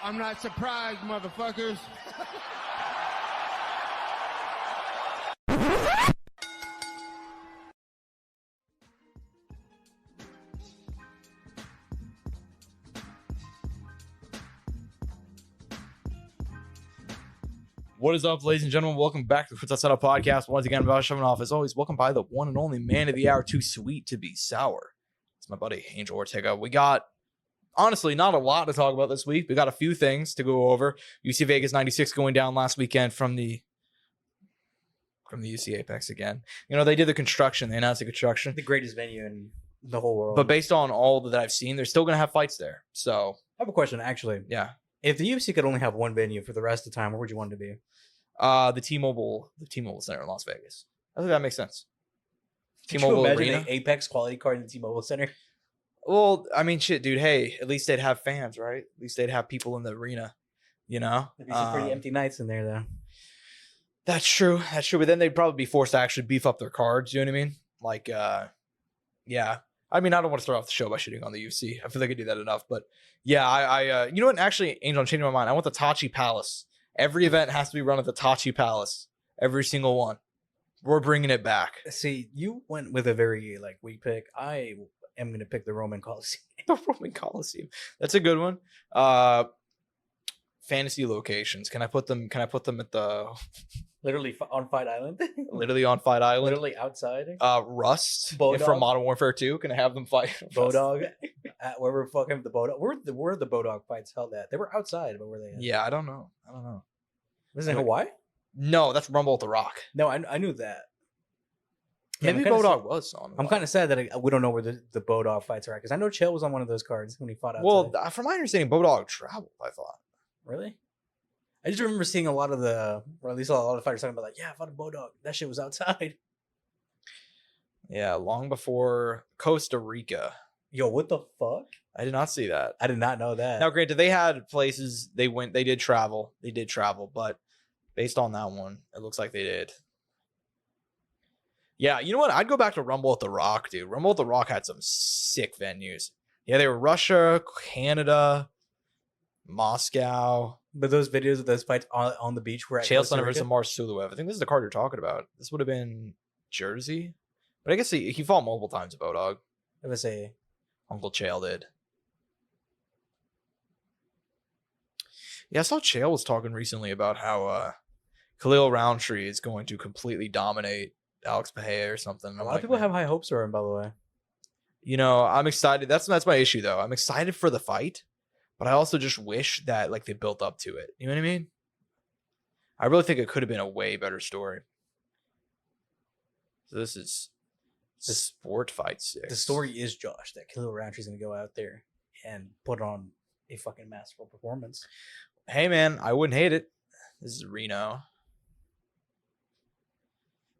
I'm not surprised, motherfuckers. What is up, ladies and gentlemen? Welcome back to the Courtside Soundoff podcast. Once again, Bobby Lashley, as always, welcome by the one and only man of the hour, too sweet to be sour. It's my buddy, Angel Ortega. We got, honestly, not a lot to talk about this week. We got a few things to go over. UFC Vegas 96 going down last weekend from the UC Apex again. You know, they did the construction. They announced the construction. The greatest venue in the whole world. But based on all that I've seen, they're still going to have fights there. So, I have a question, actually. yeah. If the UFC could only have one venue for the rest of the time, where would you want it to be? The T-Mobile Center in Las Vegas. I think that makes sense. T-Mobile Arena. imagine an Apex quality card in the T-Mobile Center? Well, I mean, shit, dude. Hey, at least they'd have fans, right? At least they'd have people in the arena, you know? There'd be some pretty empty nights in there, though. That's true. That's true. But then they'd probably be forced to actually beef up their cards. You know what I mean? Like, yeah. I mean, I don't want to start off the show by shitting on the UFC. I feel like I do that enough. But yeah, I you know what? Actually, Angel, I'm changing my mind. I want the Tachi Palace. Every event has to be run at the Tachi Palace. Every single one. We're bringing it back. See, you went with a very, weak pick. I am going to pick the Roman Coliseum. The Roman Coliseum. That's a good one. Fantasy locations. Can I put them at the Literally on Fight Island? literally on Fight Island? Literally outside? Rust Bodog? from Modern Warfare 2. Can I have them fight? Bodog? Wherever fucking the Bodog. Where the Bodog fights held at? They were outside, but where they at? Yeah, I don't know. Was it in Hawaii? No, that's Rumble at the Rock. No, I knew that. Maybe Bodog was on. I'm kind of sad that we don't know where the Bodog fights are at, because I know Chael was on one of those cards when he fought outside. Well, from my understanding, Bodog traveled, I thought. Really? I just remember seeing a lot of or at least a lot of fighters talking about, I fought a Bodog. That shit was outside. Yeah, long before Costa Rica. Yo, what the fuck? I did not see that. I did not know that. Now, granted, they had places they did travel, but based on that one, it looks like they did. Yeah, you know what? I'd go back to Rumble at the Rock, dude. Rumble at the Rock had some sick venues. Yeah, they were Russia, Canada, Moscow. But those videos of those fights on the beach were at Chael Sonnen versus Mars Suluev. I think this is the card you're talking about. This would have been Jersey. But I guess he fought multiple times at Bodog. It was Uncle Chael did. Yeah, I saw Chael was talking recently about how Khalil Roundtree is going to completely dominate Alex Pereira or something. a lot of people have high hopes for him, by the way. You know, I'm excited. That's my issue, though. I'm excited for the fight. But I also just wish that they built up to it. You know what I mean? I really think it could have been a way better story. So this is the Sport Fight 6. The story is, Josh, that Khalil Roundtree's going to go out there and put on a fucking masterful performance. Hey, man, I wouldn't hate it. This is Reno.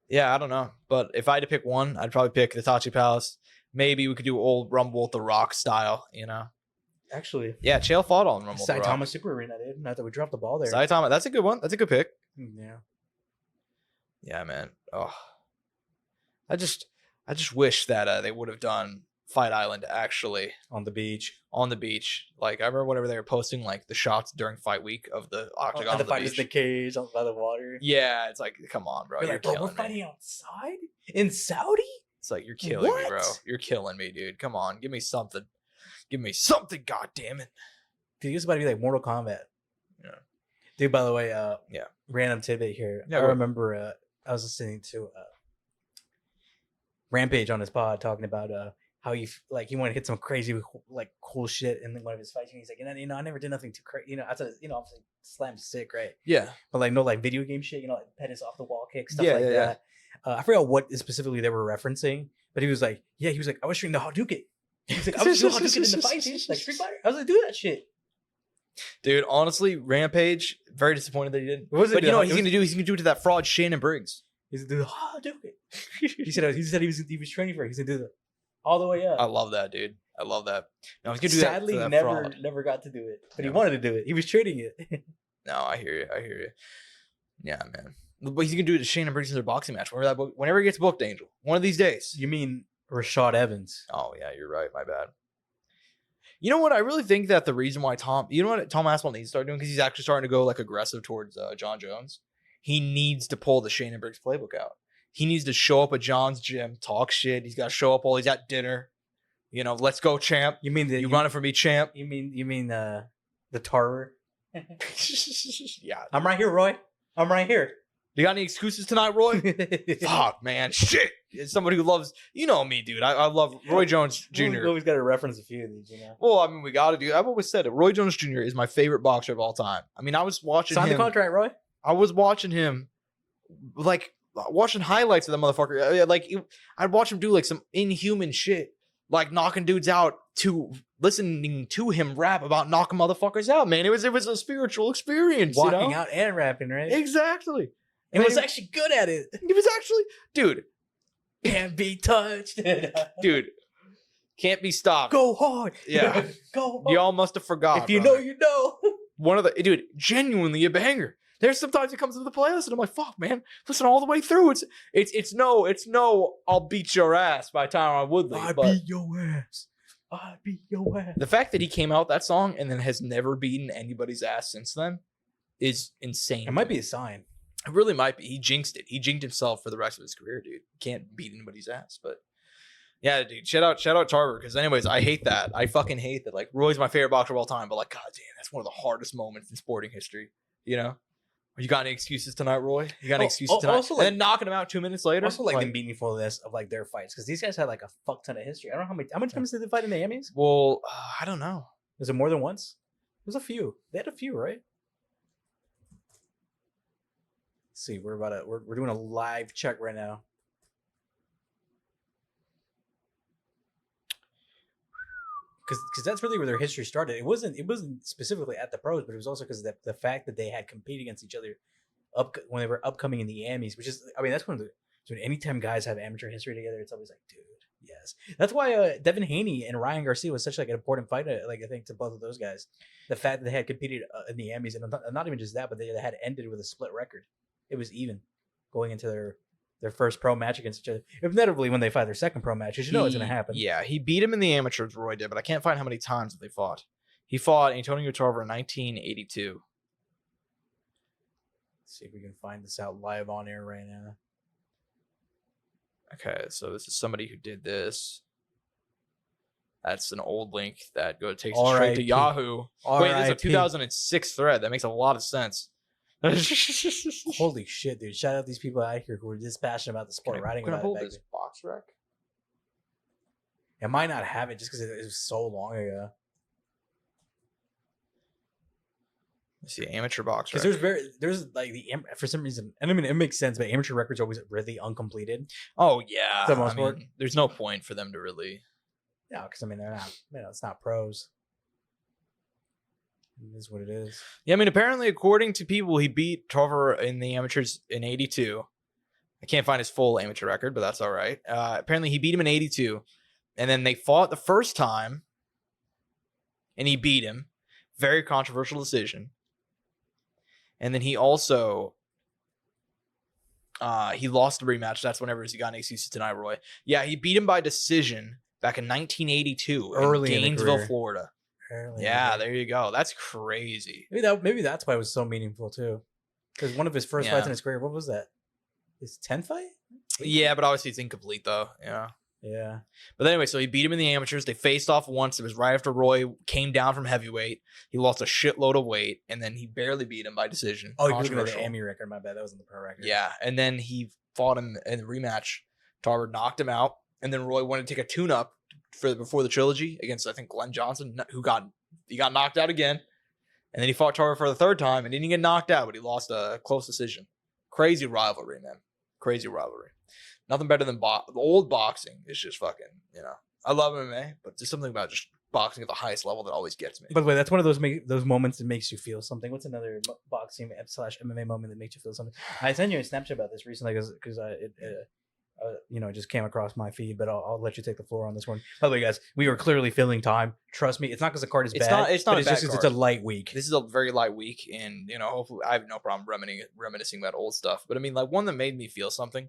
Yeah, I don't know. But if I had to pick one, I'd probably pick the Tachi Palace. Maybe we could do old Rumble at the Rock style, you know? Actually, yeah, Chael fought on Rumble. Saitama Super Arena, dude. Not that we dropped the ball there. Saitama, that's a good one. That's a good pick. Yeah. Yeah, man. Oh, I just wish that they would have done Fight Island actually on the beach. Like I remember whenever they were posting the shots during fight week of the octagon. The fight is the cage by the water. Yeah, it's like, come on, bro. You're killing we're fighting outside in Saudi. It's like, you're killing me, bro. You're killing me, dude. Come on, give me something. Give me something, goddammit. Dude, it's about to be like Mortal Kombat. Yeah. Dude, by the way, yeah. Random tidbit here. Yeah, I remember I was listening to Rampage on his pod talking about how he wanted to hit some crazy cool shit in one of his fights. And he's like, I never did nothing too crazy. Outside obviously slam sick, right? Yeah. But no video game shit. Pettis off the wall kick stuff that. I forgot what specifically they were referencing, but he was like, I was shooting the Hadouken. He's like, I was doing Hadouken in the fight, dude. Like Street Fighter. I was like, do that shit. Dude, honestly, Rampage, very disappointed that he didn't. What was it? But you know what he's gonna do? He's gonna do it to that fraud Shannon Briggs. He's gonna do the Hadouken. He said he was training for it. He's gonna do the all the way up. I love that, dude. I love that. No, he's gonna do Sadly, that. never got to do it, but he wanted to do it. He was training it. No, I hear you. Yeah, man. But he's gonna do it to Shannon Briggs in their boxing match. Whenever he gets booked, Angel. One of these days. You mean Rashad Evans? Oh yeah, you're right. My bad. You know what? I really think that the reason why Tom Aspinall needs to start doing, because he's actually starting to go like aggressive towards John Jones. He needs to pull the Shannon Briggs playbook out. He needs to show up at John's gym, talk shit. He's got to show up while he's at dinner. You know, let's go, champ. You mean you running for me, champ? You mean the Tarver? Yeah. I'm right here, Roy. I'm right here. You got any excuses tonight, Roy? Fuck, man. Shit. As somebody who loves, you know me, dude. I love Roy Jones Jr. We always got to reference a few of these, you know. Well, I mean, we got to do. I've always said it. Roy Jones Jr. is my favorite boxer of all time. I mean, I was watching Sign him. the contract, Roy. I was watching him, like, watching highlights of that motherfucker. Like, I'd watch him do, like, some inhuman shit. Like, knocking dudes out to listening to him rap about knocking motherfuckers out, man. It was a spiritual experience. Walking out and rapping, right? Exactly. And was actually good at it. He was actually, dude. Can't be touched. Dude. Can't be stopped. Go hard. Yeah. Go hard. Y'all must have forgot. If you know, you know. One of the, dude, genuinely a banger. There's sometimes it comes into the playlist and I'm like, fuck, man, listen all the way through. It's no, I'll beat your ass by Tyron Woodley. I beat your ass. I beat your ass. The fact that he came out with that song and then has never beaten anybody's ass since then is insane. It might be a sign. It really might be. He jinxed it. He jinxed himself for the rest of his career, dude. Can't beat anybody's ass. But yeah, dude, shout out Tarver. Because anyways, I hate that. I fucking hate that. Like, Roy's my favorite boxer of all time, but like, god damn, that's one of the hardest moments in sporting history. You know? You got any excuses tonight, Roy? You got any excuses tonight? Also, like, and then knocking him out 2 minutes later. Also, like the meaningfulness of like their fights, because these guys had like a fuck ton of history. I don't know how many times did they fight in the Emmys? Well, I don't know. Was it more than once? There's a few. They had a few, right? Let's see, we're doing a live check right now. Because that's really where their history started. It wasn't specifically at the pros, but it was also because of the fact that they had competed against each other when they were upcoming in the Emmys, which is, I mean, that's one of the, so anytime guys have amateur history together, it's always like, dude, yes. That's why Devin Haney and Ryan Garcia was such like an important fight, like I think to both of those guys. The fact that they had competed in the Emmys, and not even just that, but they had ended with a split record. It was even going into their first pro match against each other. Inevitably, when they fight their second pro match, you know it's going to happen. Yeah, he beat him in the amateurs, Roy did, but I can't find how many times they fought. He fought Antonio Tarver in 1982. Let's see if we can find this out live on air right now. Okay, so this is somebody who did this. That's an old link that takes it straight to Yahoo. Wait, this is a 2006 thread. That makes a lot of sense. Holy shit, dude. Shout out these people out here who are this passionate about the sport, writing about it. This box rec? I might not have it just because it was so long ago. Let's see, amateur box rec. Because there's like for some reason, and I mean, it makes sense, but amateur records are always really uncompleted. Oh, yeah. For the most part. There's no point for them to really. Yeah, because I mean, they're not, it's not pros. It is what it is. Yeah, I mean, apparently, according to people, he beat Tarver in the amateurs in 82. I can't find his full amateur record, but that's all right. Apparently, he beat him in 82. And then they fought the first time, and he beat him. Very controversial decision. And then he also, he lost the rematch. That's whenever he got an excuse tonight, Roy. Yeah, he beat him by decision back in 1982 early in Gainesville, Florida. Early there you go. That's crazy. Maybe that's why it was so meaningful too. Because one of his first fights in his career, what was that? His 10th fight? Yeah, but obviously it's incomplete though. Yeah. Yeah. But anyway, so he beat him in the amateurs. They faced off once. It was right after Roy came down from heavyweight. He lost a shitload of weight, and then he barely beat him by decision. Oh, you're looking at the Emmy record. My bad. That wasn't the pro record. Yeah, and then he fought him in the rematch. Tarver knocked him out, and then Roy wanted to take a tune-up before the trilogy against, I think, Glenn Johnson, who got knocked out again. And then he fought Tarver for the third time and didn't get knocked out, but he lost a close decision. Crazy rivalry, man. Crazy rivalry. Nothing better than old boxing. It's just fucking, I love MMA, but there's something about just boxing at the highest level that always gets me. By the way, that's one of those moments that makes you feel something. What's another boxing / MMA moment that makes you feel something? I sent you a Snapchat about this recently because it just came across my feed, but I'll let you take the floor on this one. By the way, guys, we are clearly filling time. Trust me, it's not because the card is bad. It's not. It's a light week. This is a very light week, and hopefully I have no problem reminiscing about old stuff. But I mean, like one that made me feel something.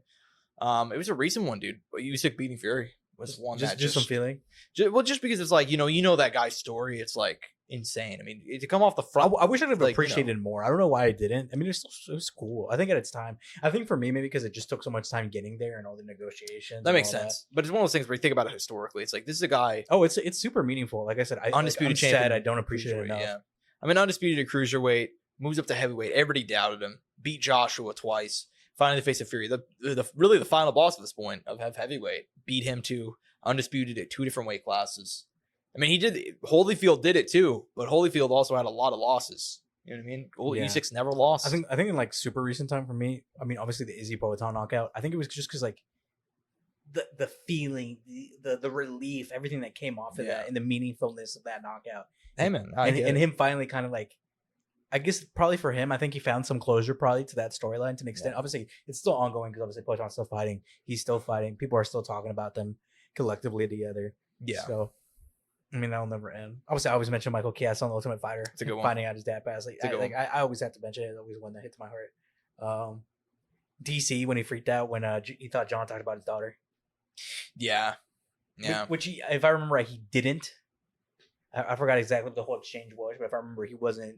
It was a recent one, dude. Usyk beating Fury was one just that some feeling. Just because it's like you know that guy's story, it's like insane. I mean, to come off the front, I wish I'd have like, appreciated more. I don't know why I didn't. I mean, it was cool. I think at its time. I think for me, maybe because it just took so much time getting there and all the negotiations. That makes sense. But it's one of those things where you think about it historically. It's like this is a guy. Oh, it's super meaningful. Like I said, undisputed I'm champion. sad I don't appreciate it enough. Yeah, I mean, undisputed at cruiserweight, moves up to heavyweight. Everybody doubted him. Beat Joshua twice. Finally, face of Fury. Really the final boss at this point of heavyweight. Beat him to undisputed at 2 different weight classes. I mean, Holyfield did it too, but Holyfield also had a lot of losses. You know what I mean? Usyk never lost. I think in like super recent time for me, I mean, obviously the Izzy Poatan knockout. I think it was just because like the feeling, the relief, everything that came off of that, and the meaningfulness of that knockout. Hey man, and him finally kind of like, I guess probably for him, I think he found some closure probably to that storyline to an extent. Obviously, it's still ongoing because obviously Poaton's still fighting. He's still fighting. People are still talking about them collectively together. Yeah. So. I mean, that'll never end. Obviously, I always mention Michael Chiesa on The Ultimate Fighter. It's a good one. Finding out his dad passed. I always have to mention it. It's always one that hits my heart. DC, when he freaked out when he thought John talked about his daughter. Yeah. Which he, if I remember right, he didn't. I forgot exactly what the whole exchange was, but if I remember, he wasn't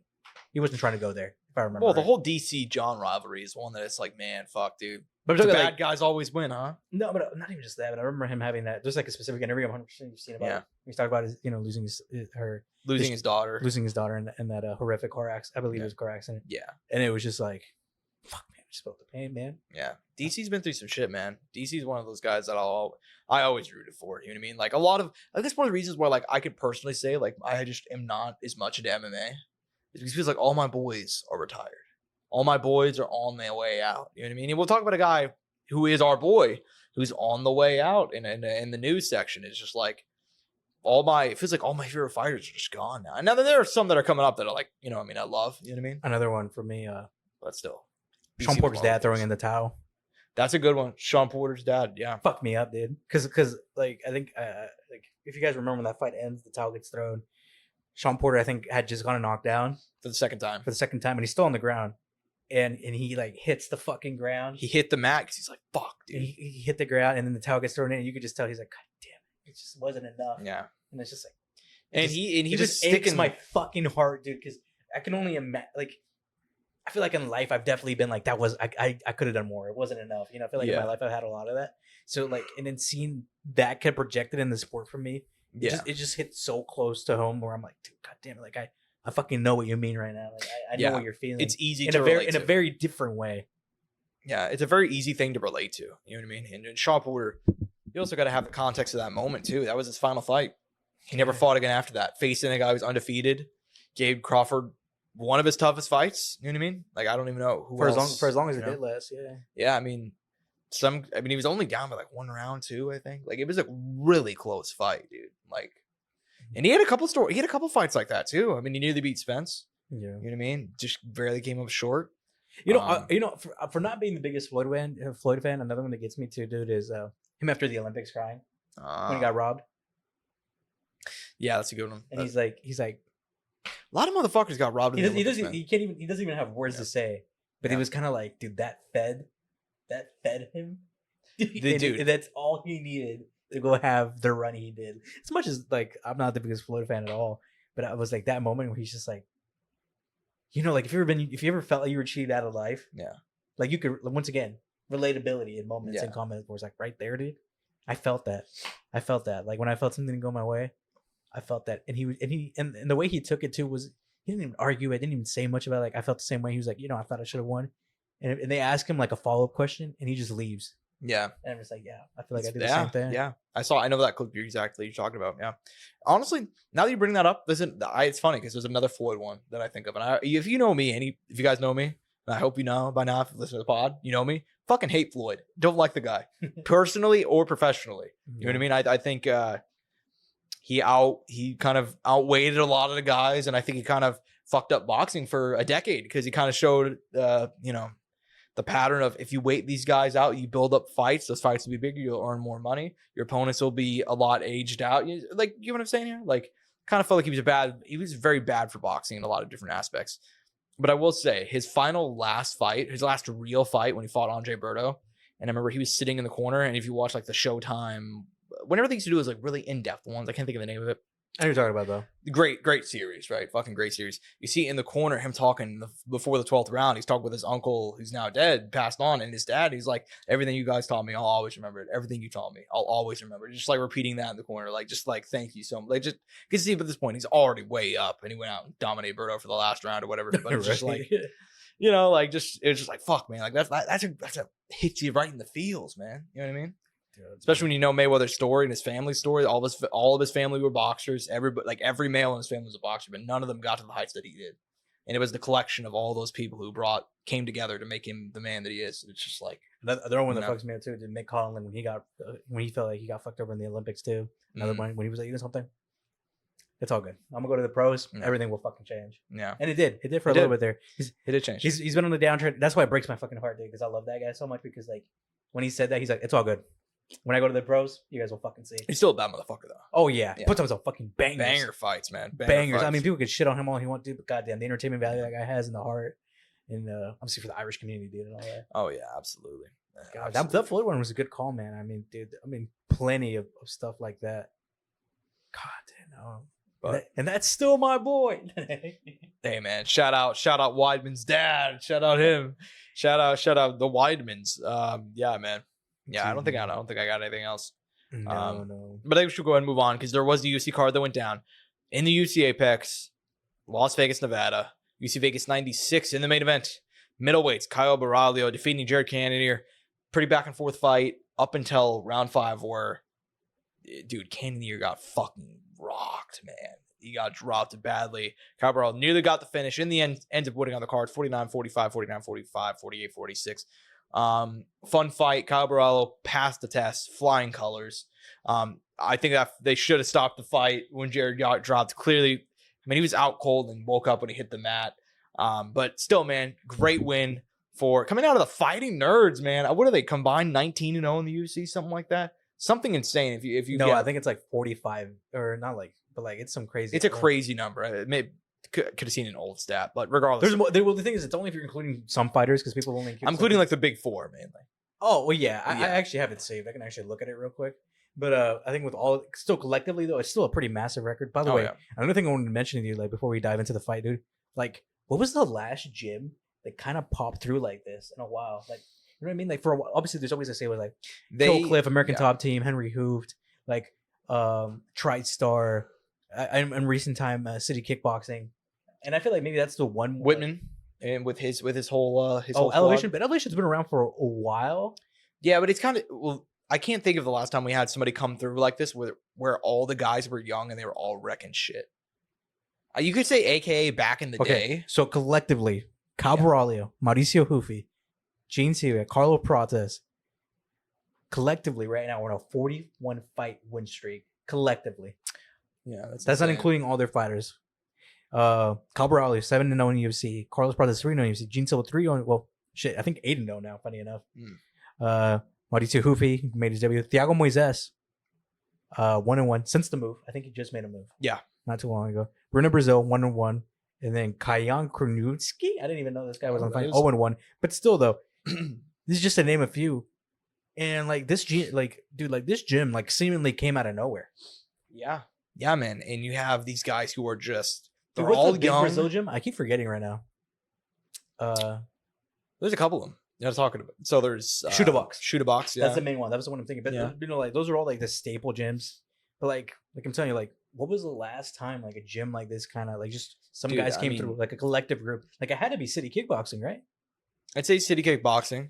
trying to go there. If I remember. Well, the right. whole DC John rivalry is one that it's like, man, fuck, dude. But the bad guys always win, huh? No, but not even just that. But I remember him having that. There's like a specific interview. I'm 100% you've seen about it. He's talking about his, losing his daughter in that horrific car accident. I believe it was a car accident. Yeah, and it was just like, fuck, man, I just felt the pain, man. Yeah, DC's been through some shit, man. DC's one of those guys that I always rooted for. You know what I mean? Like I guess one of the reasons why like I could personally say like I just am not as much into MMA is because it feels like all my boys are retired. All my boys are on their way out. You know what I mean? And we'll talk about a guy who is our boy, who's on the way out in the news section. It's just like it feels like all my favorite fighters are just gone now. And now there are some that are coming up that are like, I love. You know what I mean? Another one for me. But still. Sean Porter's dad throwing in the towel. That's a good one. Sean Porter's dad. Yeah. Fucked me up, dude. Because like, I think like if you guys remember when that fight ends, the towel gets thrown. Sean Porter, I think, had just gotten knocked down. For the second time. And he's still on the ground. And he like hits the fucking ground. He hit the mat because he's like, fuck, dude. He hit the ground and then the towel gets thrown in and you could just tell he's like, God damn it just wasn't enough. Yeah. And it's just like, and he just sticking my fucking heart, dude. Because I can only imagine, like, I feel like in life I've definitely been like, that was I could have done more. It wasn't enough. I feel like in my life I've had a lot of that. So like, and then seeing that get projected in the sport for me, it just hit so close to home where I'm like, dude, God damn it, like I fucking know what you mean right now. Like I know what you're feeling. It's easy in a very different way. Yeah, it's a very easy thing to relate to. You know what I mean? And Sean Porter, you also got to have the context of that moment too. That was his final fight. He never fought again after that. Facing a guy who's undefeated, gave Crawford one of his toughest fights. You know what I mean? Like I don't even know who for as long as it did last. Yeah. Yeah, I mean, he was only down by like 1 round too. I think like it was a really close fight, dude. Like. And he had a couple fights like that too. I mean, he nearly beat Spence. Yeah, you know what I mean. Just barely came up short. For not being the biggest Floyd fan, another one that gets me too, dude, is him after the Olympics crying when he got robbed. Yeah, that's a good one. And he's like, a lot of motherfuckers got robbed. He doesn't even have words to say. But he was kind of like, dude, that fed him. Dude, that's all he needed to go have the run he did. As much as like I'm not the biggest Floyd fan at all, but I was like that moment where he's just like, like if you ever felt like you were cheated out of life, like you could once again relatability in moments and comments where it's like right there, dude. I felt that. Like when I felt something go my way, I felt that, and the way he took it too was he didn't even argue it, didn't even say much about it. Like I felt the same way. He was like, I thought I should have won, and they ask him like a follow-up question, and he just leaves. Yeah. And I'm just like, I feel like I did the same thing. Yeah. I know that clip you're talking about. Yeah. Honestly, now that you bring that up, it's funny because there's another Floyd one that I think of. And if you know me, if you guys know me, and I hope you know by now if you listen to the pod, you know me, fucking hate Floyd. Don't like the guy personally or professionally. You know what I mean? I think he kind of outweighed a lot of the guys. And I think he kind of fucked up boxing for a decade because he kind of showed, the pattern of if you wait these guys out, you build up fights. Those fights will be bigger. You'll earn more money. Your opponents will be a lot aged out. You know what I'm saying here? Like, kind of felt like he was very bad for boxing in a lot of different aspects. But I will say his last real fight when he fought Andre Berto, and I remember he was sitting in the corner. And if you watch like the Showtime whenever they used to do is like really in-depth ones. I can't think of the name of it. I know what you're talking about though. Great series, right? Fucking great series. You see in the corner him talking before the 12th round. He's talking with his uncle who's now dead, passed on, and his dad. He's like, everything you guys taught me, I'll always remember it. Everything you taught me, I'll always remember it. Just like repeating that in the corner, like just like thank you so much. Like just you can see, at this point he's already way up, and he went out and dominated Berto for the last round or whatever. But it's just like, you know, like just it's just like fuck, man. Like that's a hits you right in the feels, man. You know what I mean? Especially when you know Mayweather's story and his family story. All of his family were boxers. Every male in his family was a boxer, but none of them got to the heights that he did. And it was the collection of all those people who came together to make him the man that he is. It's just like another one that fucks me up too. Did Mick Conlan when he felt like he got fucked over in the Olympics too. Another one when he was like eating something. It's all good. I'm gonna go to the pros. Yeah. Everything will fucking change. Yeah, and it did. It did for a little bit there. It did change. He's been on the downtrend. That's why it breaks my fucking heart, dude. Because I love that guy so much. Because like when he said that, he's like, it's all good. When I go to the pros, you guys will fucking see. He's still a bad motherfucker though. Oh yeah, he puts on some fucking bangers. Banger fights, man. Bangers. Fights. I mean, people can shit on him all he wants to, but goddamn, the entertainment value that guy has in the heart, and obviously for the Irish community, dude, and all that. Oh yeah, absolutely. God, that Floyd one was a good call, man. I mean, dude, plenty of stuff like that. God damn, but, and that's still my boy. Hey man, shout out Weidman's dad. Shout out him. Shout out the Weidmans. Yeah, man. Yeah, I don't think I got anything else. No. But I think we should go ahead and move on because there was the UFC card that went down in the UFC Apex, Las Vegas, Nevada. UFC Vegas 96 in the main event. Middleweights, Kyle Baralio defeating Jared Cannonier. Pretty back and forth fight up until round 5 where, dude, Cannonier got fucking rocked, man. He got dropped badly. Kyle Baralio nearly got the finish. In the end, ends up winning on the card 49-45, 49-45, 48-46. Fun fight. Kyle Barallo passed the test, flying colors. I think that they should have stopped the fight when Jared got dropped. Clearly, I mean, he was out cold and woke up when he hit the mat. But still, man, great win for coming out of the Fighting Nerds, man. What are they combined 19-0 in the UFC, something like that? Something insane. If you I think it's like 45 or not like, but like it's some crazy. It's a crazy number. Could have seen an old stat, but regardless. Well, the thing is, it's only if you're including some fighters because people only. I'm including like the big 4 mainly. Oh well, yeah. I actually have it saved. I can actually look at it real quick. But I think with all still collectively though, it's still a pretty massive record. By the way, another thing I wanted to mention to you, like before we dive into the fight, dude, like what was the last gym that kind of popped through like this in a while? Like you know what I mean? Like for a while, obviously there's always a say with like Kill Cliff, American Top Team, Henry Hooft, like TriStar, and recent time City Kickboxing. And I feel like maybe that's the one Whitman and with his whole whole Elevation, but Elevation's been around for a while. Yeah, but it's kind of I can't think of the last time we had somebody come through like this where all the guys were young and they were all wrecking shit. You could say AKA back in the day. So collectively, Kyle Baralio, Mauricio Hufi, Gene Silva, Carlo Prates. Collectively, right now we're on a 41 fight win streak. Collectively, yeah, that's not including all their fighters. Kyle Baralio 7-0 in UFC. Carlos Prates 3-0 in UFC. Gene Silva 3-0. Well, shit, I think 8-0 now. Funny enough. Mauricio Hufi made his debut. Thiago Moises 1-1 since the move. I think he just made a move. Yeah, not too long ago. Bruno Brazil 1-1, and then Kajan Krunutski. I didn't even know this guy was on fight. 0-1, but still though, this is just to name a few. And like this gym, this gym like seemingly came out of nowhere. Yeah, man. And you have these guys who are just. They're all the young. Brazil gym? I keep forgetting right now. There's a couple of them. You're talking about. So there's Shoot a Box. Yeah, that's the main one. That was the one I'm thinking. But like those are all like the staple gyms. But like I'm telling you, like what was the last time like a gym like this kind of like just some guys came through like a collective group? Like it had to be City Kickboxing, right? I'd say City Kickboxing,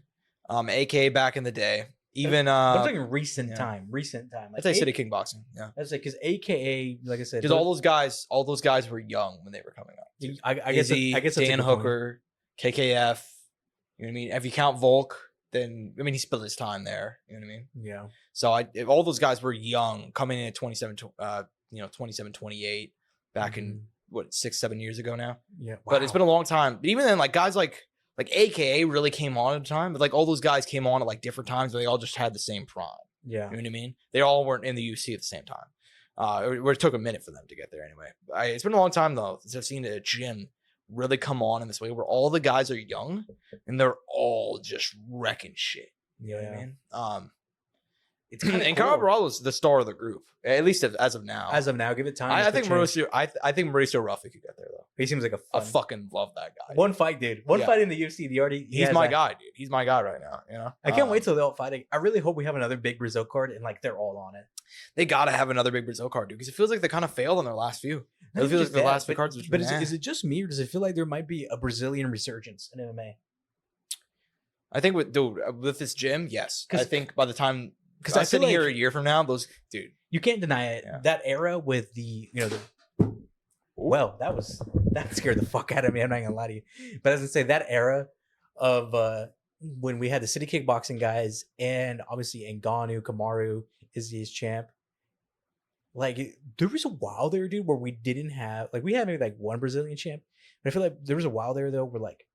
AK back in the day. Even I'm talking recent time. Like I'd say City Kickboxing. Yeah, that's like because AKA, like I said, because all those guys were young when they were coming up. I guess Dan Hooker, KKF. You know what I mean? If you count Volk, then I mean he split his time there. You know what I mean? Yeah. So if all those guys were young, coming in at 27, 28, back in what 6-7 years ago now. Yeah. Wow. But it's been a long time. But even then, like guys like AKA really came on at a time, but like all those guys came on at like different times, but they all just had the same prime. Yeah. You know what I mean? They all weren't in the UFC at the same time. It took a minute for them to get there anyway. It's been a long time though since I've seen a gym really come on in this way where all the guys are young and they're all just wrecking shit. You know what I mean? it's kind of and cool. Kyle Baralo's the star of the group, at least as of now. As of now, give it time. I think Mauricio. I think Mauricio Ruffy could get there though. He seems like I fucking love that guy. one fight, dude. One fight in the UFC. He's my guy, dude. He's my guy right now. You know. I can't wait till they're all fighting. I really hope we have another big Brazil card and like they're all on it. They gotta have another big Brazil card, dude, because it feels like they kind of failed on their last few. It feels like the last few cards. But is it just me, or does it feel like there might be a Brazilian resurgence in MMA? I think with this gym, yes. I think by the time, because I'm sitting like here a year from now, those dude, you can't deny it. Yeah. That era with the well, that scared the fuck out of me. I'm not gonna lie to you, but as I say, that era of when we had the city kickboxing guys and obviously Ngannou, Kamaru, Izzy's champ. Like there was a while there, dude, where we didn't have we had maybe like one Brazilian champ, but I feel like there was a while there though where like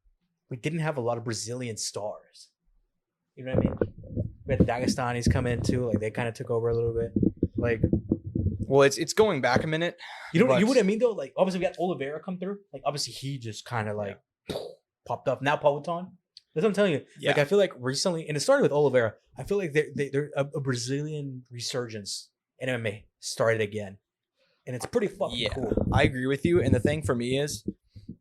we didn't have a lot of Brazilian stars. You know what I mean? We had the Dagestanis come in too, like they kind of took over a little bit. Like, well, it's going back a minute. You know what I mean though? Like obviously we got Oliveira come through. Like obviously he just kind of like popped up. Now Powhatan. That's what I'm telling you. Yeah. Like I feel like recently, and it started with Oliveira. I feel like they're a Brazilian resurgence in MMA started again, and it's pretty fucking cool. I agree with you. And the thing for me is,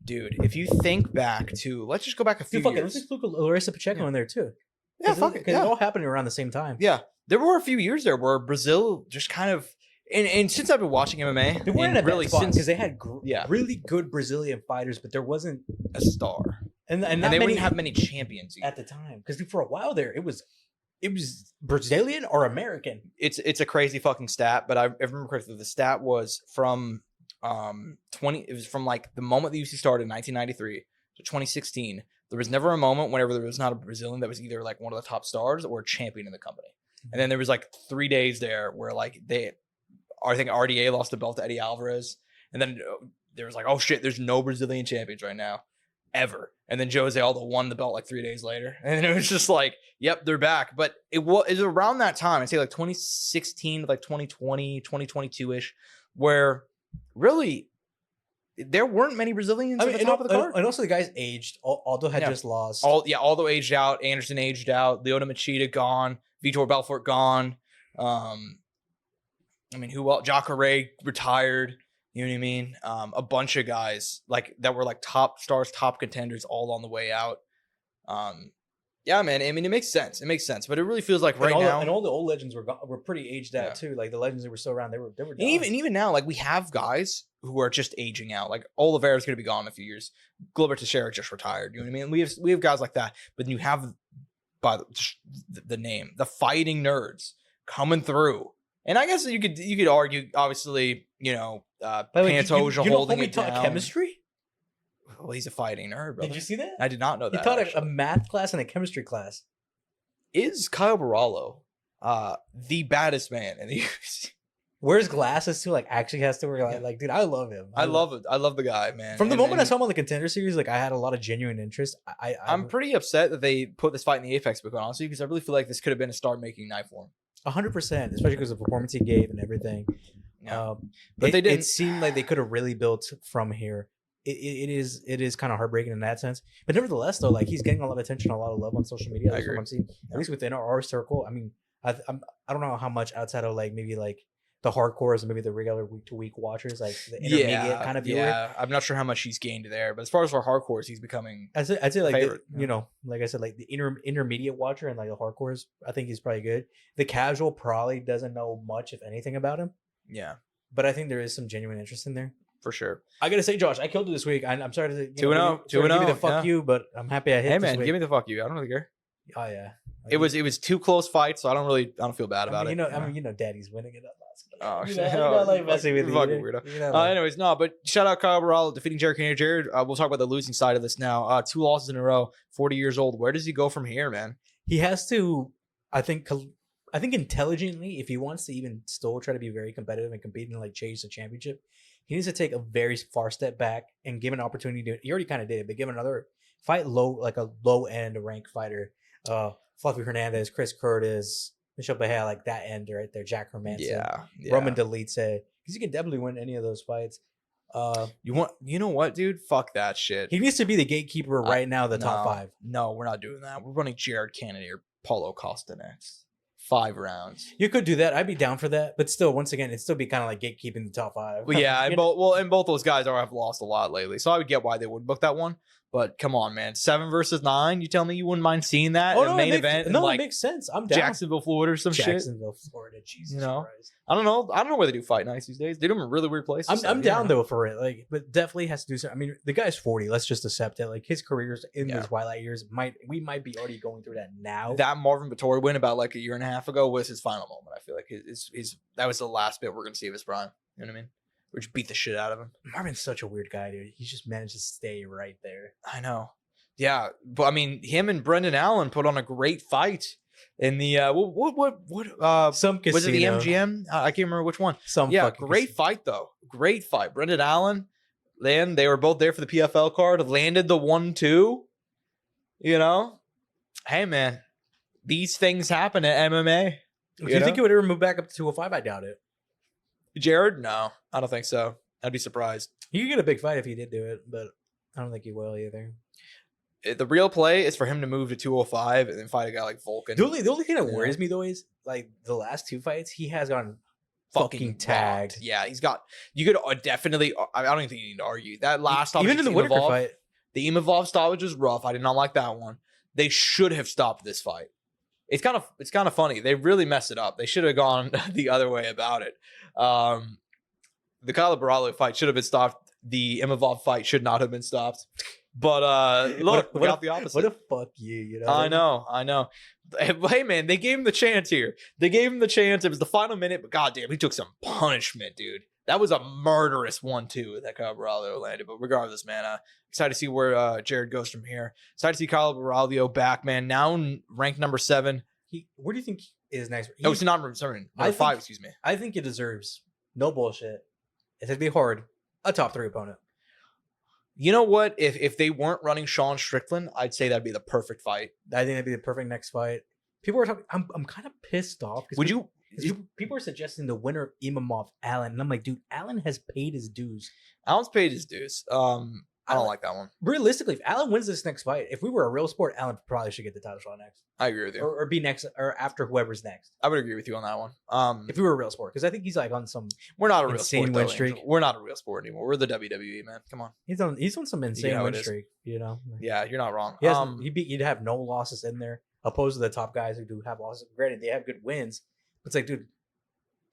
dude, if you think back to, let's just go back a few years. Let's just look at Larissa Pacheco in there too. Yeah, fuck it. Because it's all happening around the same time. Yeah, there were a few years there where Brazil just kind of, and since I've been watching MMA, they weren't really since because they had really good Brazilian fighters, but there wasn't a star, and they wouldn't have many champions at the time. Because for a while there, it was Brazilian or American. It's a crazy fucking stat, but I remember correctly. The stat was from 20. It was from like the moment the UFC started in 1993 to 2016. There was never a moment whenever there was not a Brazilian that was either like one of the top stars or a champion in the company. And then there was like 3 days there where like I think RDA lost the belt to Eddie Alvarez, and then there was like, oh shit, there's no Brazilian champions right now, ever. And then Jose Aldo won the belt like 3 days later, and it was just like, yep, they're back. But it was around that time, I'd say like 2016 to like 2020, 2022-ish, where really there weren't many Brazilians at the top of the card. And also the guys aged. Aldo had just lost. Aldo aged out. Anderson aged out. Lyoto Machida gone. Vitor Belfort gone. I mean, who else? Jacare retired. You know what I mean? A bunch of guys like that were like top stars, top contenders, all on the way out. Yeah, man. I mean, it makes sense. It makes sense, but it really feels like now, and all the old legends were pretty aged out too. Like the legends that were still around, they were. And even now, like we have guys who are just aging out. Like Oliveira's going to be gone in a few years. Glover Teixeira just retired. You know what I mean? We have guys like that, but then you have by the name, the fighting nerds coming through. And I guess you could argue, obviously, Pantoja holding it down. Chemistry? Well, he's a fighting nerd, brother. Did you see that? I did not know that. He taught a math class and a chemistry class. Is Kyle Baralo the baddest man in the UFC? Wears glasses too, like actually has to wear like dude, I love him. I love it. I love the guy, man. From the moment I saw him on the Contender Series, like I had a lot of genuine interest. I'm pretty upset that they put this fight in the Apex book, honestly, because I really feel like this could have been a star-making night for him. 100%, especially because of the performance he gave and everything. Yeah. But they didn't. It seemed like they could have really built from here. It is kind of heartbreaking in that sense. But nevertheless, though, like he's getting a lot of attention, a lot of love on social media. That's what I'm seeing, at least within our circle. I mean, I don't know how much outside of like maybe like the hardcores and maybe the regular week-to-week watchers, like the intermediate kind of viewer. Yeah, I'm not sure how much he's gained there, but as far as our hardcores, he's becoming. I'd say like like I said, like the intermediate watcher and like the hardcores, I think he's probably good. The casual probably doesn't know much, if anything, about him. Yeah, but I think there is some genuine interest in there. For sure. I gotta say, Josh, I killed it this week. I'm sorry to 2-0. Give me the fuck you, but I'm happy I hit. Hey man, give me the fuck you. I don't really care. Oh yeah. It was two close fights, so I don't feel bad about it. I mean, Daddy's winning it up last game. Oh shit! Like messing with you. Fucking weirdo. Anyways, no, but shout out Kyle Baralo defeating Jared Cannonier. Jared, we'll talk about the losing side of this now. 2 losses in a row. 40 years old. Where does he go from here, man? He has to. I think intelligently, if he wants to even still try to be very competitive and compete and like chase the championship, he needs to take a very far step back and give an opportunity to. He already kind of did it, but give another fight a low end rank fighter. Fluffy Hernandez, Chris Curtis, Michelle Bahia, like that end right there, Jack Hermanson, yeah. Roman Delete, because he can definitely win any of those fights. You know what, dude? Fuck that shit. He needs to be the gatekeeper right now, top 5. No, we're not doing that. We're running Jared Cannonier, Paulo Costa next. 5 rounds. You could do that. I'd be down for that. But still, once again, it'd still be kind of like gatekeeping the top 5. Well, yeah, and both those guys have lost a lot lately, so I would get why they would book that one. But come on, man, 7 versus 9. You tell me you wouldn't mind seeing that in the main event? No, like it makes sense. I'm down. Jacksonville, Florida, or some shit. Jacksonville, Florida. Jesus Christ. I don't know where they do fight nights these days. They do them in really weird places. I'm down though for it. Like, but definitely has to do something. I mean, the guy's 40. Let's just accept it. Like his career's in the twilight years. We might be already going through that now. That Marvin Vettori win about like a year and a half ago was his final moment. I feel like that was the last bit we're gonna see of his prime. You know what I mean? We just beat the shit out of him. Marvin's such a weird guy, dude. He just managed to stay right there. I know. Yeah, but I mean, him and Brendan Allen put on a great fight in the some casino. Was it the MGM? I can't remember which one. Great fight though. Great fight. Brendan Allen, then they were both there for the PFL card. Landed the 1-2. You know, hey man, these things happen at MMA. Do you think he would ever move back up to 205? I doubt it. Jared? No, I don't think so. I'd be surprised. He could get a big fight if he did do it, but I don't think he will either. The real play is for him to move to 205 and then fight a guy like Vulcan. The only thing that worries me though is like the last 2 fights he has gotten fucking tagged. Rocked. Yeah, he's got. You could definitely. I don't even think you need to argue that last. Even in the Whitaker fight, the Evanoff stoppage was rough. I did not like that one. They should have stopped this fight. It's kind of funny. They really messed it up. They should have gone the other way about it. The Kyle Barallo fight should have been stopped. The Evanoff fight should not have been stopped. But look, we got the opposite. What a fuck you know? I know. Hey, man, they gave him the chance here. They gave him the chance. It was the final minute, but goddamn, he took some punishment, dude. That was a murderous 1-2 that Kyle Barallo landed. But regardless, man, excited to see where Jared goes from here. Excited to see Kyle Barallo back, man. Now ranked number 7. Where do you think is next? He's not number 7. Number 5, excuse me. I think he deserves, no bullshit, it's going to be hard, a top 3 opponent. You know what? If they weren't running Sean Strickland, I'd say that'd be the perfect fight. I think that'd be the perfect next fight. People are talking. I'm kind of pissed off. People are suggesting the winner of Evanoff Allen, and I'm like, dude, Allen has paid his dues. Allen's paid his dues. I don't like that one. Realistically, if Allen wins this next fight, if we were a real sport, Allen probably should get the title shot next. I agree with you. Or be next, or after whoever's next. I would agree with you on that one. If we were a real sport, because I think he's like on some. We're not a real sport. Win streak. We're not a real sport anymore. We're the WWE, man. Come on. He's on some insane win streak. You know. Yeah, you're not wrong. He'd have no losses in there, opposed to the top guys who do have losses. Granted, they have good wins, but it's like, dude.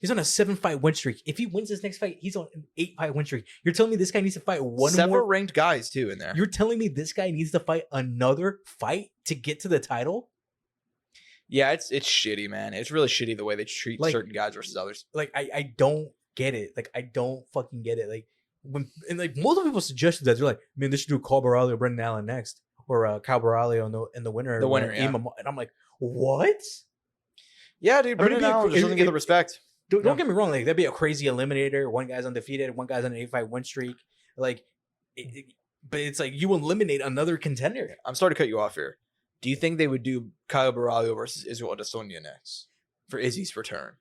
He's on a 7-fight win streak. If he wins this next fight, he's on an 8-fight win streak. You're telling me this guy needs to fight several ranked guys too in there. You're telling me this guy needs to fight another fight to get to the title? Yeah, it's shitty, man. It's really shitty the way they treat certain guys versus others. Like I don't get it. Like I don't fucking get it. Like multiple people suggested that they're like, man, they should do Kyle Baralho or Brendan Allen next, or Kyle Baralho and the winner. The winner, yeah. And I'm like, what? Yeah, dude, Brendan Allen just doesn't get the respect. Don't get me wrong. Like that'd be a crazy eliminator. One guy's undefeated. One guy's on an 8-fight win streak. Like, but it's like you eliminate another contender. I'm sorry to cut you off here. Do you think they would do Kyle Baralho versus Israel Adesanya next for Izzy's return?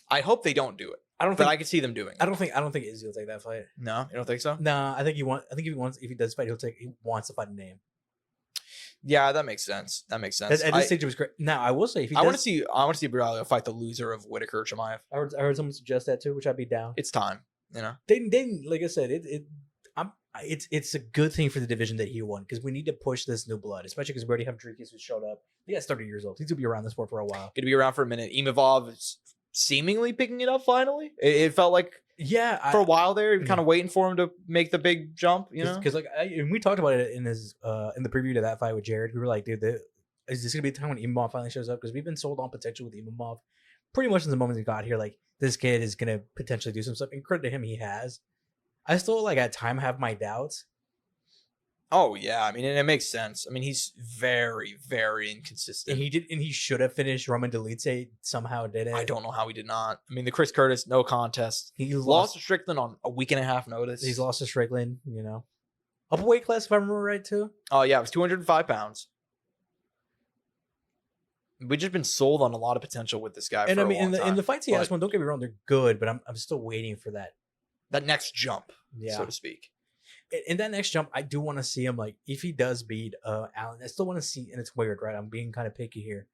I hope they don't do it. But I can see them doing it. I don't think Izzy will take that fight. No, you don't think so? No, I think if he does fight, he wants to fight a name. Yeah, that makes sense. At this stage, it was great. Now, I will say, if I want to see Baralho fight the loser of Whitaker Chimaev. I heard someone suggest that too, which I'd be down. It's time, you know. They like I said, it's a good thing for the division that he won because we need to push this new blood, especially because we already have Dricus who showed up. He got 30 years old. He's gonna be around the sport for a while. Gonna be around for a minute. Imavov is seemingly picking it up finally. It felt like for a while there, kind of waiting for him to make the big jump, you know? Because and we talked about it in the preview to that fight with Jared. We were like, dude, is this gonna be the time when Imavov finally shows up? Because we've been sold on potential with Imavov pretty much since the moment he got here. Like this kid is gonna potentially do some stuff. And credit to him, he has. I still at time have my doubts. Oh yeah, I mean, and it makes sense. I mean, he's very, very inconsistent. And he should have finished. Roman Dolidze somehow did it. I don't know how he did not. I mean, the Chris Curtis, no contest. He lost to Strickland on a week and a half notice. He's lost to Strickland, you know. Up a weight class, if I remember right, too. Oh yeah, it was 205 pounds. We've just been sold on a lot of potential with this guy. And I mean, in the fights he has won, don't get me wrong, they're good, but I'm still waiting for that next jump, so to speak. In that next jump, I do want to see him, like, if he does beat Allen, I still want to see, and it's weird, right? I'm being kind of picky here.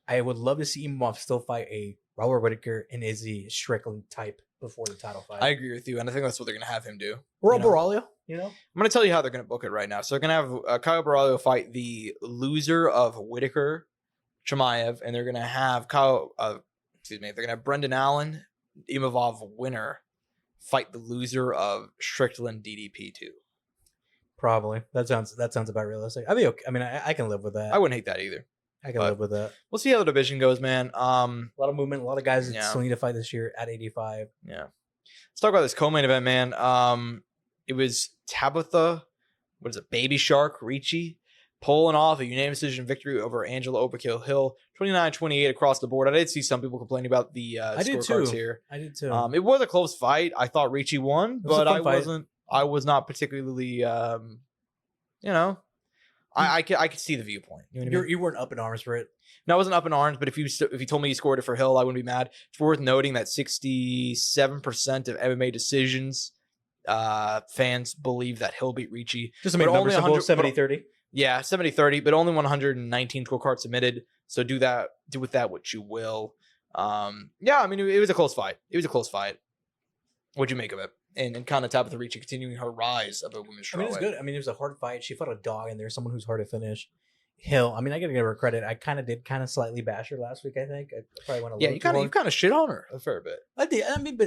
I would love to see Evanoff still fight a Robert Whittaker and Izzy Strickland type before the title fight. I agree with you, and I think that's what they're gonna have him do. Or Baralio, you know. I'm gonna tell you how they're gonna book it right now. So they're gonna have Kyle Baralio fight the loser of Whittaker Chimaev, and they're gonna have they're gonna have Brendan Allen, Imavov winner, fight the loser of Strickland DDP 2. Probably. That sounds about realistic. I'd be okay. I mean, I can live with that. I wouldn't hate that either. I can live with that. We'll see how the division goes, man. A lot of movement, a lot of guys that still need to fight this year at 85. Yeah. Let's talk about this co-main event, man. It was Tabitha, Baby Shark Ricci, pulling off a unanimous decision victory over Angela Overkill Hill, 29-28 across the board. I did see some people complaining about the scorecards here. I did too. It was a close fight. I thought Ricci won, but I was not particularly, I could see the viewpoint. You know what I mean? You weren't up in arms for it. No, I wasn't up in arms, but if you told me you scored it for Hill, I wouldn't be mad. It's worth noting that 67% of MMA decisions fans believe that Hill beat Ricci. Just to make numbers simple, 70-30. Yeah, 70-30, but only 119 scorecards submitted. So do with that what you will. Yeah, I mean, it was a close fight. What'd you make of it? And kind of Tabitha Ricci continuing her rise of a women's strawweight. I mean, it's good. I mean, it was a hard fight. She fought a dog in there, someone who's hard to finish. Hill, I mean, I gotta give her credit. I kind of slightly bash her last week. I think I probably went a little. Yeah, you kind of shit on her a fair bit. I did. I mean,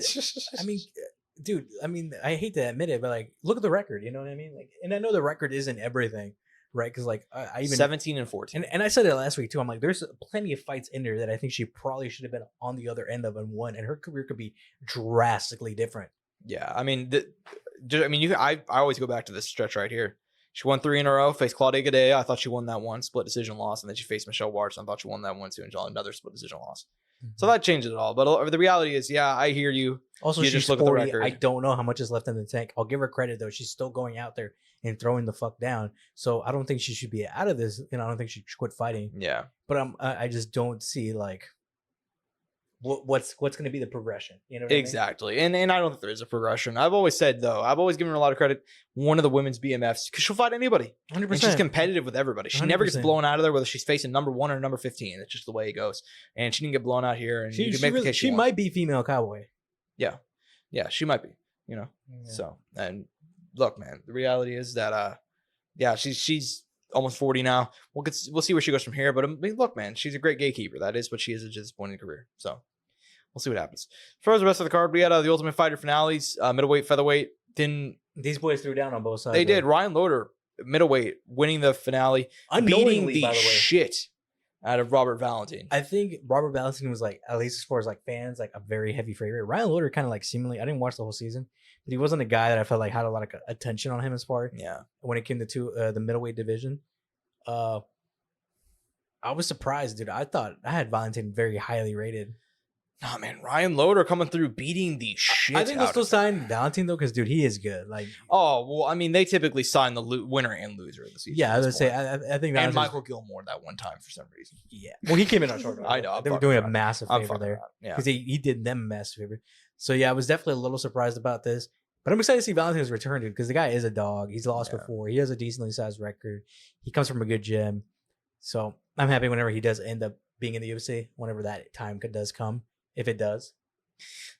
dude. I mean, I hate to admit it, but like, look at the record. You know what I mean? Like, and I know the record isn't everything, right? Because like, I even 17-14, and I said it last week too. I'm like, there's plenty of fights in there that I think she probably should have been on the other end of and won, and her career could be drastically different. Yeah, I mean, I always go back to this stretch right here. She won 3 in a row, faced Claudia Gadelha. I thought she won that one, split decision loss, and then she faced Michelle Watson. I thought she won that one too, and another split decision loss. Mm-hmm. So that changed it all. But the reality is, yeah, I hear you. Also, you she's 40. I don't know how much is left in the tank. I'll give her credit though; she's still going out there and throwing the fuck down. So I don't think she should be out of this. I don't think she should quit fighting. Yeah, but I just don't see like. What's going to be the progression? You know what exactly. I mean? And I don't think there is a progression. I've always said, though, I've always given her a lot of credit. One of the women's BMFs, because she'll fight anybody. 100%. And she's competitive with everybody. She 100%. Never gets blown out of there, whether she's facing number 1 or number 15. It's just the way it goes. And she didn't get blown out here. And you can make the case she might be female cowboy. Yeah. Yeah, she might be, Yeah. So, and look, man, the reality is that, she's almost 40 now. We'll see where she goes from here. But I mean, look, man, she's a great gatekeeper. That is what she is, a disappointing career. So we'll see what happens. As far as the rest of the card, we had the Ultimate Fighter finales, middleweight, featherweight. These boys threw down on both sides. They did. Ryan Loder, middleweight, winning the finale, beating the shit out of Robert Valentin. I think Robert Valentin was like, at least as far as like fans, like a very heavy favorite. Ryan Loder kind of like seemingly, I didn't watch the whole season, but he wasn't a guy that I felt like had a lot of attention on him as far when it came to the middleweight division. I was surprised, dude. I thought I had Valentin very highly rated. Nah, man, Ryan Loder coming through, beating the shit. I think they'll still sign Valentin though, because dude, he is good. Like, oh well, I mean, they typically sign the winner and loser of the season. Yeah, I was gonna say, I think and Michael Gilmore that one time for some reason. Yeah, well, he came in on short. I know they were doing a massive favor there, because he did them a massive favor. So yeah, I was definitely a little surprised about this, but I'm excited to see Valentin's return, dude, because the guy is a dog. He's lost before. He has a decently sized record. He comes from a good gym, so I'm happy whenever he does end up being in the UFC. Whenever that time does come, if it does.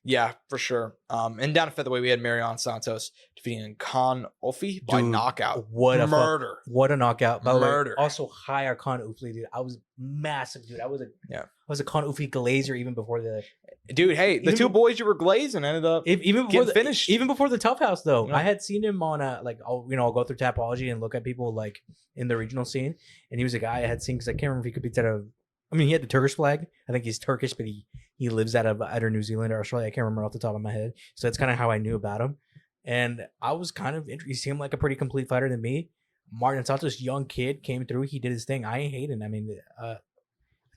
Yeah, for sure. And down at featherweight, we had Marion Santos defeating Khan Ofi by knockout. What a murder! What a knockout! By Murder. The way, also higher Khan Ofi, dude. I was massive, dude. I was a Khan Ofi glazer even before the. Dude, hey, the two boys you were glazing ended up even before the finished. Even before the Tough House, though, I had seen him on I'll go through Tapology and look at people like in the regional scene, and he was a guy I had seen because I can't remember if he could be out of. I mean, he had the Turkish flag. I think he's Turkish, but he lives out of either New Zealand or Australia. I can't remember off the top of my head. So that's kind of how I knew about him. And I was kind of interested. He seemed like a pretty complete fighter to me. Martin Santos, young kid, came through. He did his thing. I ain't hating. I mean,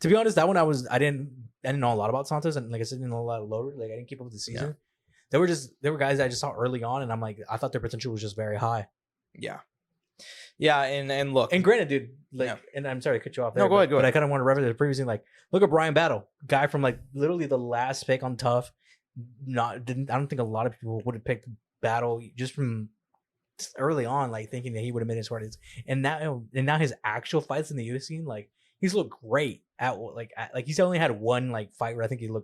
to be honest, that one I didn't know a lot about Santos, and like I said, didn't know a lot of Loder. Like I didn't keep up with the season. Yeah. There were guys I just saw early on, and I'm like, I thought their potential was just very high. Yeah. Yeah, and look, and granted, dude, and I'm sorry to cut you off there. No, go ahead. But I kind of want to reference the previous thing. Like, look at Brian Battle, guy from like literally the last pick on Tough. I don't think a lot of people would have picked Battle just from early on, like thinking that he would have made his hardest. And now his actual fights in the UFC, like he's looked great at he's only had one like fight where I think where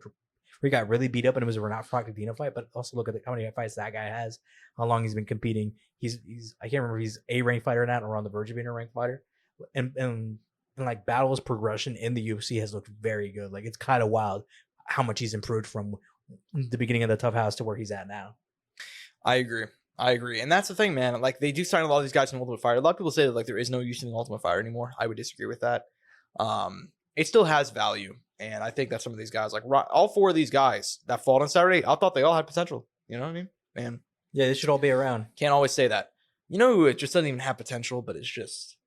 he got really beat up and it was a Renato Proctadino fight. But also look at how many fights that guy has, how long he's been competing. He's I can't remember if he's a ranked fighter or not, or on the verge of being a ranked fighter. And like battles progression in the UFC has looked very good. Like it's kind of wild how much he's improved from the beginning of the Tough House to where he's at now. I agree. And that's the thing, man. Like they do sign a lot of these guys in Ultimate Fighter. A lot of people say that like there is no use in the Ultimate Fighter anymore. I would disagree with that. It still has value. And I think that some of these guys, like all 4 of these guys that fought on Saturday, I thought they all had potential. You know what I mean? Man. Yeah, they should all be around. Can't always say that. You know who it just doesn't even have potential, but it's just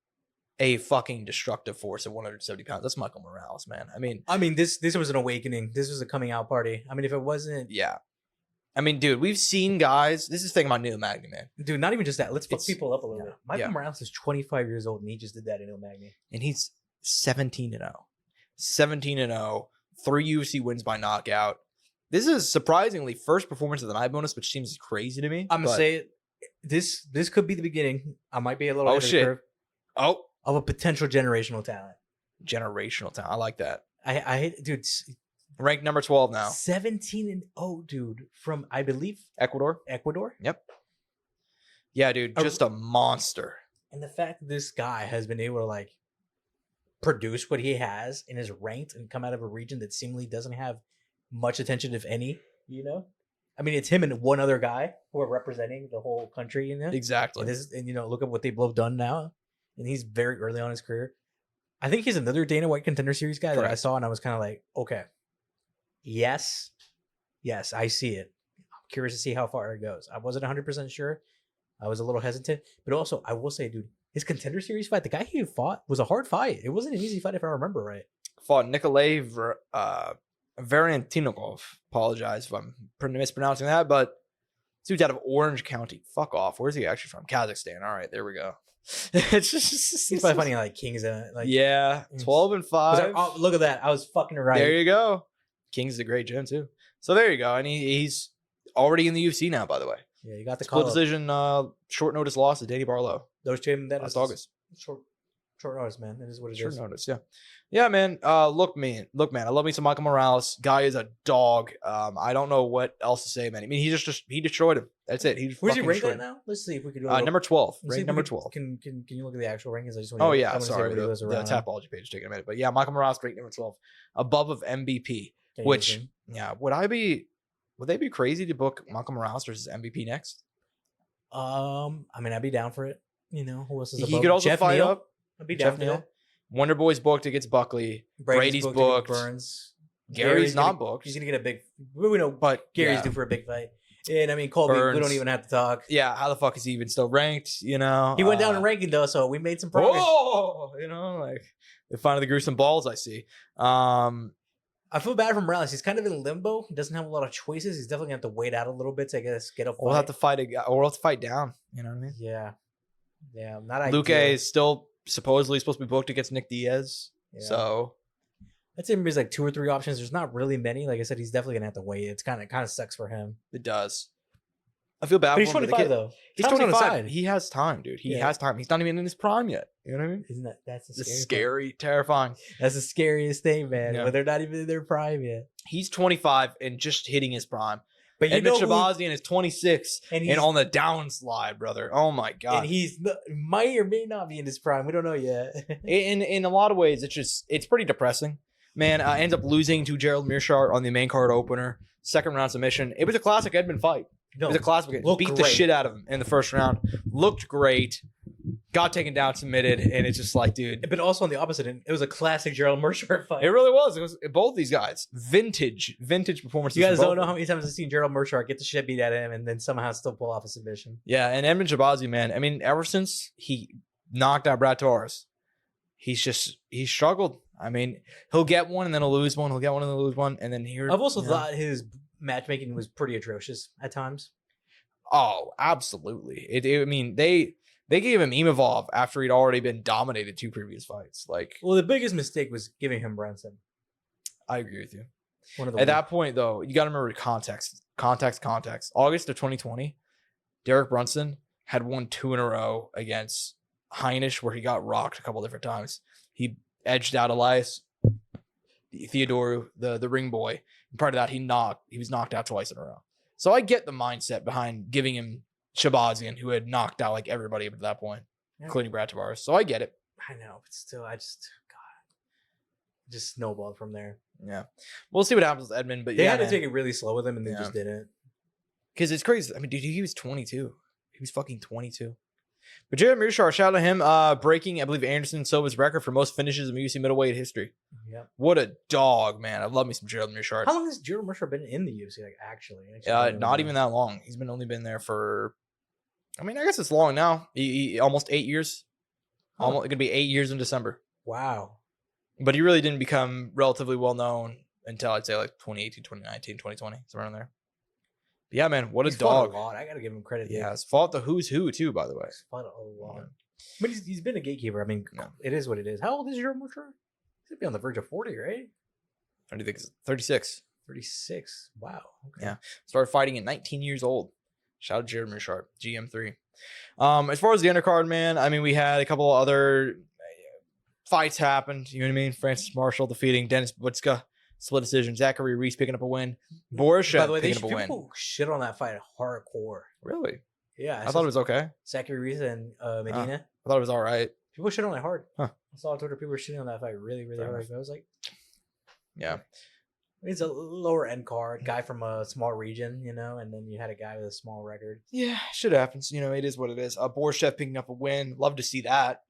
a fucking destructive force at 170 pounds. That's Michael Morales, man. I mean, this was an awakening. This was a coming out party. I mean, if it wasn't, yeah. I mean, dude, we've seen guys. This is the thing about Neil Magny, man. Dude, not even just that. Let's fuck people up a little bit. Michael Yeah. Morales is 25 years old, and he just did that in Neil Magny. And he's 17-0. 17-0. 3 UFC wins by knockout. This is surprisingly first performance of the night bonus, which seems crazy to me. I'm gonna say it. This could be the beginning. I might be a little Oh, ahead of the shit. curve Oh, of a potential generational talent. generational talent. I like that. I hate, dude. Ranked number 12 now. 17-0, dude, from I believe Ecuador. Ecuador. Yeah, dude, just a monster. And the fact that this guy has been able to like produce what he has and is ranked and come out of a region that seemingly doesn't have much attention, if any, you know? I mean, it's him and one other guy who are representing the whole country, you know? Exactly. And you know, look at what they've both done now. And he's very early on in his career. I think he's another Dana White Contender Series guy that I saw, and I was kind of like, okay, yes, I see it. I'm curious to see how far it goes. I wasn't 100% sure. I was a little hesitant, but also I will say, dude, his Contender Series fight, the guy he fought was a hard fight. It wasn't an easy fight if I remember right. Fought Nikolay Valentinov. Apologize if I'm mispronouncing that, but dude's out of Orange County. Fuck off. Where's he actually from? Kazakhstan. All right, there we go. It's just He's probably funny like Kings. Like yeah, 12-5. Oh, look at that! I was fucking right. There you go. King's a great gym too. So there you go, and he's already in the UFC now. By the way, yeah, you got the split call decision, short notice loss to Danny Barlow. Those two, that Last is August. Short notice, man. That is what it Short is. notice, yeah, man. Look, man. I love me some Michael Morales. Guy is a dog. I don't know what else to say, man. I mean, he destroyed him. That's it. Where's he ranked at now? Let's see if we can do number 12. Ranked Ranked number 12. Can you look at the actual rankings? I just want Oh to, yeah, I wanna see sorry. everybody The goes around. Tapology page taking a minute, but yeah, Michael Morales ranked number 12, above of MVP. Can you Which look yeah, would they be crazy to book Michael Morales versus MVP next? I mean, I'd be down for it. You know, who else is He above? could also Jeff fight Neal? up. I'd be down Jeff for Neal. that. Wonder Boy's booked against Buckley. Brady's booked. Burns. Gary's not booked. He's gonna get a big. We know, But Gary's yeah. due for a big fight. And I mean, Colby, we Burns. don't even have to talk. Yeah, how the fuck is he even still ranked? You know, He went down in ranking though, so we made some progress. Oh, you know, like they find the gruesome balls. I see. I feel bad for Morales. He's kind of in limbo. He doesn't have a lot of choices. He's definitely gonna have to wait out a little bit to I guess get a fight. We'll have to fight a guy, or we'll have to fight down. You know what I mean? Yeah, not Luke ideal. is still supposedly supposed to be booked against Nick Diaz. Yeah. So I'd say maybe there's like 2 or 3 options. There's not really many. Like I said, he's definitely gonna have to wait. It's kind of sucks for him. it does. I feel bad But he's for him. 25 though. He's Time's on his 25. side. He has time, dude. He Yeah. has time. He's not even in his prime yet. You know what I mean? Isn't that's the This scary is part? scary, terrifying. That's the scariest thing, man. Yeah. When they're not even in their prime yet. He's 25 and just hitting his prime. But you Edmund know who, Shabazian is 26 and and on the downslide, brother. Oh my god. and he's might or may not be in his prime. We don't know yet. in a lot of ways, it's pretty depressing. Man, ends up losing to Gerald Mearshart on the main card opener, second round submission. It was a classic Edmund fight. It was a classic. looked Beat the great. shit out of him in the first round. Looked great. Got taken down, submitted, and it's just like, dude. But also on the opposite end, it was a classic Gerald Mearshart fight. It really was. It was both these guys. Vintage performances. You guys from both don't know of how them. many times I've seen Gerald Mearshart get the shit beat out of him and then somehow still pull off a submission. Yeah, and Edmund Shabazi, man. I mean, ever since he knocked out Brad Torres, he's struggled. I mean, he'll get one and then he'll lose one. He'll get one and then lose one, and then here. I've also thought his matchmaking was pretty atrocious at times. Oh, absolutely. I mean, they gave him Imavov after he'd already been dominated 2 previous fights. Like, Well, the biggest mistake was giving him Brunson. I agree with you. One of the At that point, though, you got to remember context. August of 2020, Derek Brunson had won 2 in a row against Heinisch, where he got rocked a couple different times. He edged out Elias Theodore, the ring boy. And prior to that, he was knocked out twice in a row. So I get the mindset behind giving him Shabazian, who had knocked out like everybody up to that point, including Brad Tavares. So I get it. I know, but still, just snowballed from there. Yeah, we'll see what happens with Edmund. But they had to take it really slow with him, and they just didn't. Because it's crazy. I mean, dude, he was 22. He was fucking 22. But Jared Mearshart, shout out to him, breaking, I believe, Anderson Silva's record for most finishes in UFC middleweight history. Yeah. What a dog, man. I love me some Gerald Mearshart. How long has Gerald Mearshart been in the UFC, like, actually? Not even that long. He's only been there for, I mean, I guess it's long now. Almost 8 years. Huh. Almost going to be 8 years in December. Wow. But he really didn't become relatively well-known until, I'd say, like 2018, 2019, 2020. It's around there. But yeah, man, what a dog. Fought a lot. I got to give him credit. Yeah, he's fought the who's who, too, by the way. He's fought a lot. Yeah. But he's been a gatekeeper. I mean, it is what it is. How old is Gerald Mearshart? He's be on the verge of 40, right? I think it's 36. 36. Wow. Okay. Yeah. Started fighting at 19 years old. Shout out to Jared Mearshart, GM3. As far as the undercard, man, I mean, we had a couple of other fights happened. You know what I mean? Francis Marshall defeating Dennis Butska. Split decision. Zachary Reese picking up a win. Borishev picking up a win. People shit on that fight hardcore. Really? Yeah. I thought it was okay. Zachary Reese and Medina. I thought it was all right. People shit on it hard. Huh. I saw on Twitter people were shitting on that fight really, really hard. I was like, yeah. It's a lower end card, guy from a small region, you know, and then you had a guy with a small record. Yeah, shit happens. You know, it is what it is. Borishev picking up a win. Love to see that.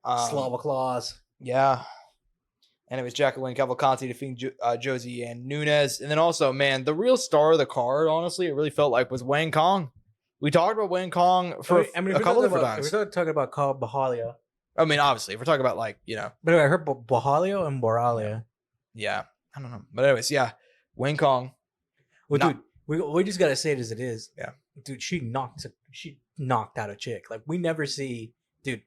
Slava Claus. Yeah. And it was Jacqueline Cavalcanti defeating Josie and Nunes. And then also, man, the real star of the card, honestly, it really felt like was Wang Kong. We talked about Wang Kong for a couple different times. If we're talking about Bahalia. I mean, obviously, if we're talking about, like, you know. But I heard Bahalia and Boralia. Yeah. I don't know. But anyways, yeah. Wang Kong. Well, dude, we just got to say it as it is. Yeah. Dude, she knocked out a chick. Like, we never see, dude,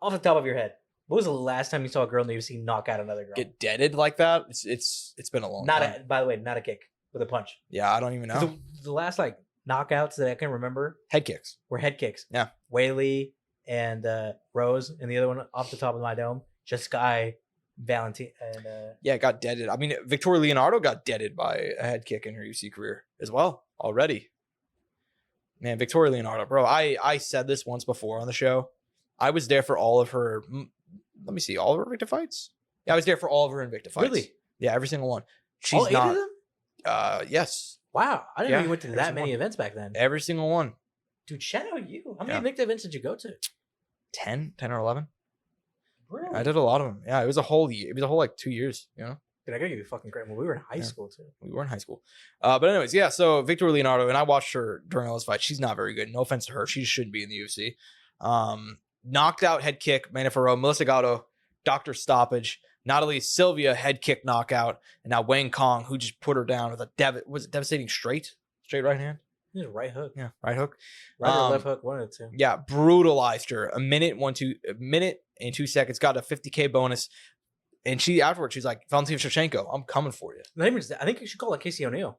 off the top of your head, what was the last time you saw a girl in the UFC knock out another girl? Get deaded like that? It's been a long time. By the way, not a kick, with a punch. Yeah, I don't even know. The last, like, knockouts that I can remember. Head kicks. Were head kicks. Yeah. Whaley and Rose, and the other one off the top of my dome, just Sky, Valentine, and yeah, got deaded. I mean, Victoria Leonardo got deaded by a head kick in her UFC career as well already. Man, Victoria Leonardo, bro. I said this once before on the show. I was there for all of her. Let me see, all of her Invicta fights. Yeah, I was there for all of her Invicta fights. Really? Yeah, every single one. She's all 8 not, of them? Yes. Wow, I didn't know you went to that many events back then. Every single one. Dude, shout out you. How many Invicta events did you go to? 10 or 11. Really? I did a lot of them. Yeah, it was a whole year. It was a whole like 2 years, you know? Dude, I gotta give you fucking credit. Well, we were in high school too. We were in high school. But anyways, yeah, so Victoria Leonardo, and I watched her during all those fights. She's not very good. No offense to her. She shouldn't be in the UFC. Knocked out head kick, Manafaro, Melissa Gatto, Dr. Stoppage, Natalie Sylvia head kick knockout, and now Wang Kong, who just put her down with a devastating straight right hand? Yeah, right hook. Yeah, right hook. Right or left hook, one of the two. Yeah, brutalized her. A minute and 2 seconds, got a 50K bonus. And she afterwards, she's like, Valentina Shevchenko, I'm coming for you. I think you should call it Casey O'Neill.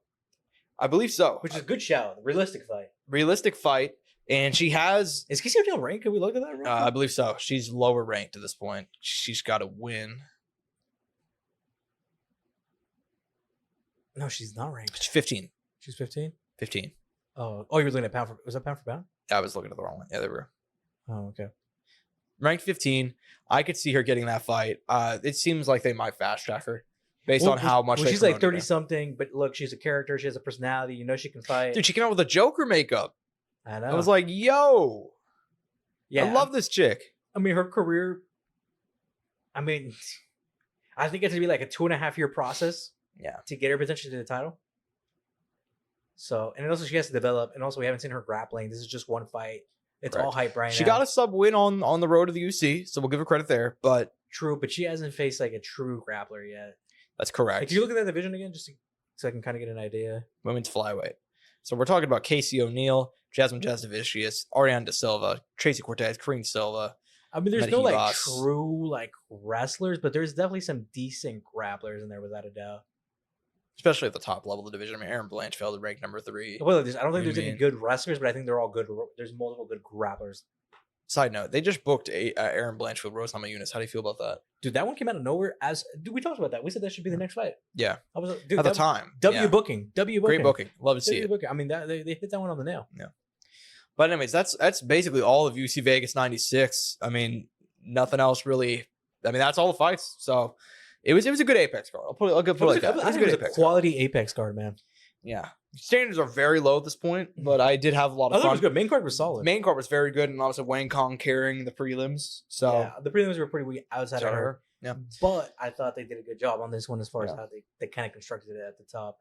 I believe so. Which is a good shout. Realistic fight. And she has... Is Casey O'Neill ranked? Can we look at that real quick? I believe so. She's lower ranked at this point. She's got to win. No, she's not ranked. She's 15. She's 15? 15. Oh, you were looking at pound for... Was that pound for pound? I was looking at the wrong one. Yeah, they were. Oh, okay. Ranked 15. I could see her getting that fight. It seems like they might fast track her based on how much she's like 30-something, but look, she's a character. She has a personality. You know she can fight. Dude, she came out with a Joker makeup. I know. I was like, yo. Yeah. I love this chick. I mean, her career, I think it's going to be like a 2.5-year process. Yeah. To get her potentially to the title. So, and also she has to develop, and also we haven't seen her grappling. This is just one fight. It's all hype right now. She got a sub win on the road to the UC, so we'll give her credit there. But true, but she hasn't faced like a true grappler yet. That's correct. Like, can you look at that division again, just so I can kind of get an idea? Women's flyweight. So we're talking about Casey O'Neill, Jasmine Jasovicius, Ariane De Silva, Tracy Cortez, Karine Silva. I mean, there's no like true like wrestlers, but there's definitely some decent grapplers in there without a doubt. Especially at the top level of the division. I mean, Aaron Blanchfield ranked number 3. Well, I don't think there's any good wrestlers, but I think they're all good. There's multiple good grapplers. Side note, they just booked Aaron Blanchfield, Rose Namajunas. How do you feel about that? Dude, that one came out of nowhere. Dude, we talked about that. We said that should be the next fight. Yeah. I was dude, at the time. Booking. W booking. Great booking. Love to see it. Booking. I mean, they hit that one on the nail. Yeah. But anyways, that's basically all of UFC Vegas 96. I mean, nothing else really. I mean, that's all the fights. So it was a good Apex card. I'll put it like that. It was a good Apex quality card. Apex card, man. Yeah. Standards are very low at this point, but I did have a lot of fun. It was good. Main card was solid. Main card was very good, and obviously Wang Kong carrying the prelims. So yeah, the prelims were pretty weak outside of her. Yeah. But I thought they did a good job on this one as far as how they kind of constructed it at the top.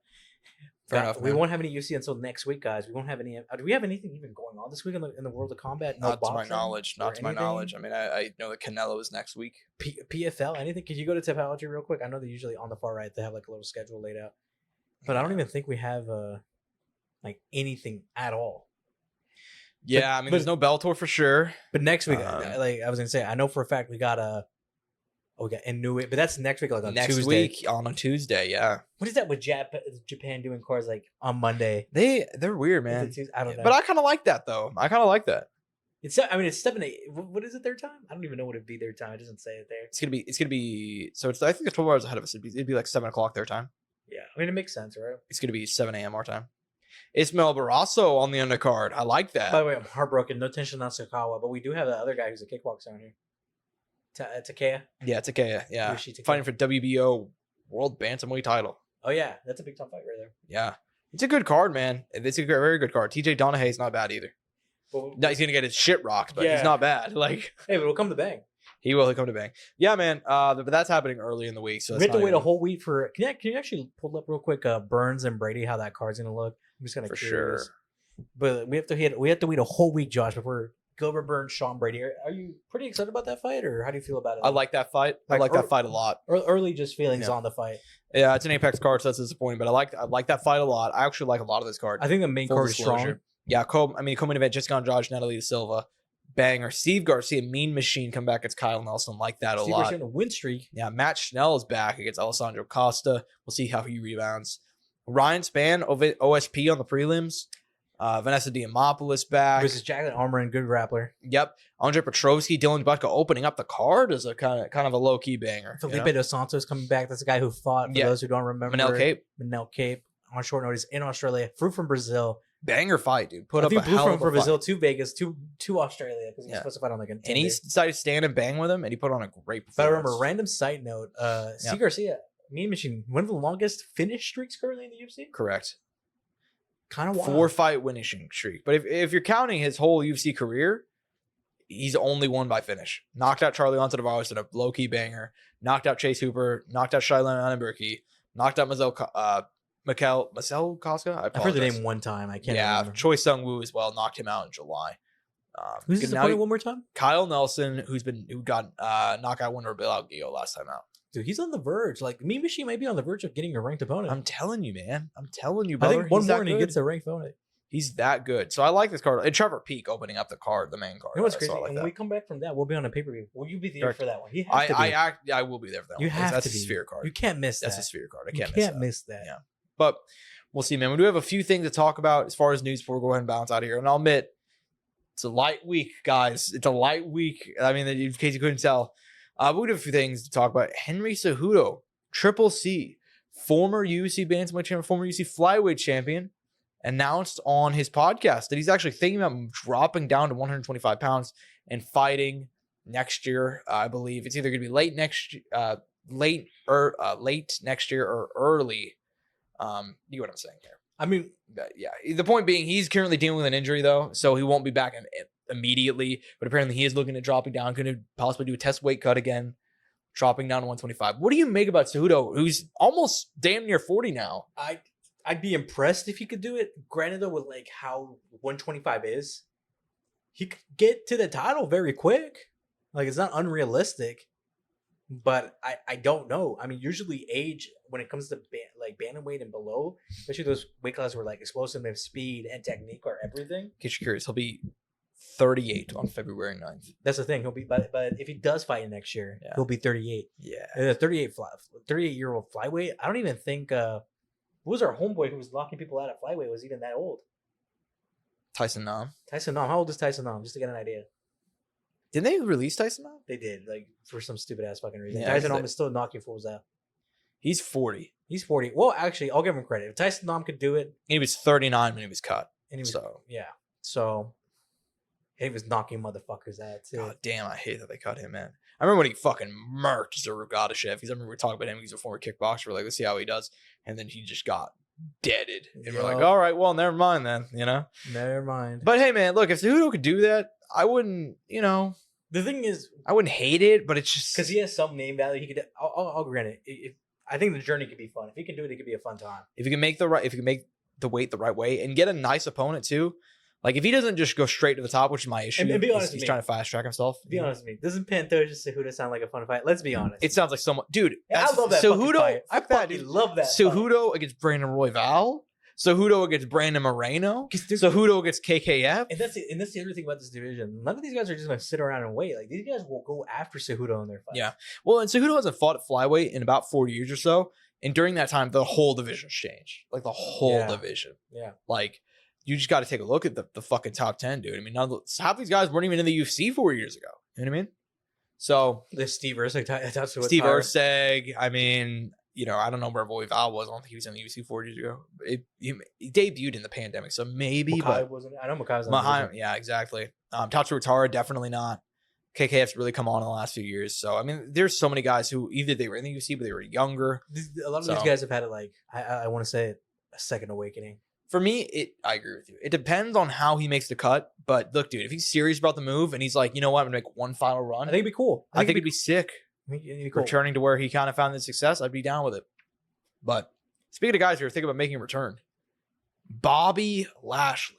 Fair enough. We won't have any UFC until next week, guys. We won't have any. Do we have anything even going on this week in the world of combat? Not to my knowledge. Not to my knowledge. I mean, I know that Canelo is next week. PFL, anything? Could you go to Tapology real quick? I know they're usually on the far right. They have like a little schedule laid out. But I don't even think we have like anything at all. Yeah, I mean, there's no Bellator for sure. But next week, like I was gonna say, I know for a fact we got Inuit, but that's next week, like on next Tuesday. Week on a Tuesday. Yeah. What is that with Japan doing cards like on Monday? They're weird, man. I don't know, but I kind of like that though. I kind of like that. It's 7-8. What is it? Their time? I don't even know what it'd be their time. It doesn't say it there. It's gonna be. So I think it's 12 hours ahead of us. It'd be like 7 o'clock their time. Yeah, I mean it makes sense, right? It's gonna be 7 a.m. our time. Ismael Barrasso on the undercard. I like that. By the way, I'm heartbroken. No tension on Sakawa, but we do have that other guy who's a kickboxer on here. Takeya. Yeah, Takeya. Yeah, Takeya. Fighting for WBO World Bantamweight title. Oh yeah, that's a big time fight right there. Yeah, it's a good card, man. It's a very good card. TJ Donahue is not bad either. No, he's gonna get his shit rocked, but he's not bad. Like, hey, but we'll come to bang. He will come to bang. Yeah, man. But that's happening early in the week, so we have to wait a whole week for. Can you actually pull up real quick Burns and Brady how that card's gonna look? I'm just kind of curious. Sure. But we have to wait a whole week, Josh, before Gilbert Burns, Sean Brady. Are you pretty excited about that fight, or how do you feel about it? I like that fight. I like that fight a lot. Early just feelings on the fight. Yeah, it's an Apex card, so that's disappointing. But I like that fight a lot. I actually like a lot of this card. I think the main card is strong. Yeah, co-main event, Jessica Andrade, Natalie Silva, banger. Steve Garcia, Mean Machine, come back against Kyle Nelson. Like that a lot. Steve Garcia in a win streak. Yeah, Matt Schnell is back against Alessandro Costa. We'll see how he rebounds. Ryan Spann, OSP on the prelims. Vanessa Diamopoulos back. Versus Jacqueline Armour, good grappler. Yep. Andre Petrovsky, Dylan Butka opening up the card is a kind of a low-key banger. Felipe Dos Santos coming back. That's the guy who fought, for those who don't remember. Manel Cape on short notice in Australia. Fruit from Brazil. Banger fight, dude. Put up a hell of a from Brazil to Vegas to Australia because he's supposed to fight on like an. And he decided to stand and bang with him, and he put on a great performance. But I remember, random side note, Steve Garcia, Mean Machine, one of the longest finish streaks currently in the UFC. Correct. Kind of wild. 4-fight winning streak. But if you're counting his whole UFC career, he's only won by finish. Knocked out Charlie Ontiveros in a low-key banger. Knocked out Chase Hooper. Knocked out Shailene Annenberky. Knocked out Marcel Koska. I've heard the name one time. I can't remember. Choi Sung-woo as well. Knocked him out in July. Who's his opponent one more time? Kyle Nelson, who got knockout winner Bilal Gio last time out. Dude, he's on the verge. Like, Mean Machine might be on the verge of getting a ranked opponent. I'm telling you, man. I'm telling you, brother. I think one more and he gets a ranked opponent. He's that good. So I like this card. And Trevor Peak opening up the card, the main card. You know what's crazy? When we come back from that, we'll be on a pay-per-view. Will you be there for that one? I will be there for that one. You have That's to a sphere card. You can't miss that. That's a sphere card. I can't miss that. Yeah. But we'll see, man. We do have a few things to talk about as far as news before we go ahead and bounce out of here. And I'll admit, it's a light week, guys. It's a light week. I mean, in case you couldn't tell. We do have a few things to talk about. Henry Cejudo, Triple C, former UFC bantamweight champion, former UFC flyweight champion, announced on his podcast that he's actually thinking about dropping down to 125 pounds and fighting next year. I believe it's either going to be late next next year or early. You know what I'm saying here. I mean, yeah. The point being, he's currently dealing with an injury though, so he won't be back immediately. But apparently, he is looking at dropping down, going to possibly do a test weight cut again, dropping down to 125. What do you make about Cejudo, who's almost damn near 40 now? I'd be impressed if he could do it. Granted, though, with like how 125 is, he could get to the title very quick. Like, it's not unrealistic, but I don't know. I mean, usually age when it comes to bantamweight and below, especially those weight classes where like explosiveness, speed, and technique are everything. Get you curious. He'll be 38 on February 9th. That's the thing. He'll be, but if he does fight next year, he'll be 38. Yeah, 38-year-old flyweight. I don't even think. Who was our homeboy who was locking people out at flyweight was even that old? Tyson Nam. How old is Tyson Nam? Just to get an idea. Didn't they release Tyson now? They did, like, for some stupid ass fucking reason. Yeah, Tyson Nam is still knocking fools out. He's 40. He's 40. Well, actually, I'll give him credit. If Tyson Nam could do it, He was 39 when he was cut. and he was, So, yeah. So he was knocking motherfuckers out too. God damn, I hate that they cut him, man. I remember when he fucking murked Zurugadachev. Because I remember we were talking about him. He's a former kickboxer. We're like, let's see how he does. And then he just got deaded. And we're like, all right, well, never mind then, you know? Never mind. But hey, man, look, if Cejudo could do that, I wouldn't, you know, The thing is, I wouldn't hate it, but it's just because he has some name value, he could. I'll grant it. If I think the journey could be fun. If he can do it, it could be a fun time. if you can make the weight the right way and get a nice opponent too. Like if he doesn't just go straight to the top, which is my issue, And be honest he's with me. trying to fast track himself. Be honest with me. Doesn't Pantoja Cejudo sound like a fun fight? Let's be honest. It sounds like someone, dude. Yeah, I love that fucking fight. I fuck that, fucking dude. love that. Cejudo against Brandon Royval. Cejudo against Brandon Moreno. Cejudo against KKF. And that's the other thing about this division. None of these guys are just gonna sit around and wait. Like these guys will go after Cejudo in their fight. Yeah. Well, and Cejudo hasn't fought at flyweight in about 4 years or so. And during that time, the whole division's changed. Like the whole division. Yeah. Like you just got to take a look at the fucking top 10, dude. I mean, half these guys weren't even in the UFC 4 years ago. You know what I mean? So The Steve Erceg, that's what Steve Erceg. I mean, you know, I don't know where Royval was. I don't think he was in the UFC 4 years ago. He debuted in the pandemic, so maybe. Makai but wasn't. I know Makai was on the yeah, exactly. Tatsuo Utara, definitely not. KKF's really come on in the last few years. So, I mean, there's so many guys who either they were in the UFC, but they were younger. A lot of these guys have had it like, I want to say it, a second awakening. For me, I agree with you. It depends on how he makes the cut. But look, dude, if he's serious about the move and he's like, you know what, I'm going to make one final run. I think it'd be cool. I think it'd be sick. It'd be cool. Returning to where he kind of found the success, I'd be down with it. But speaking of guys who are thinking about making a return, Bobby Lashley.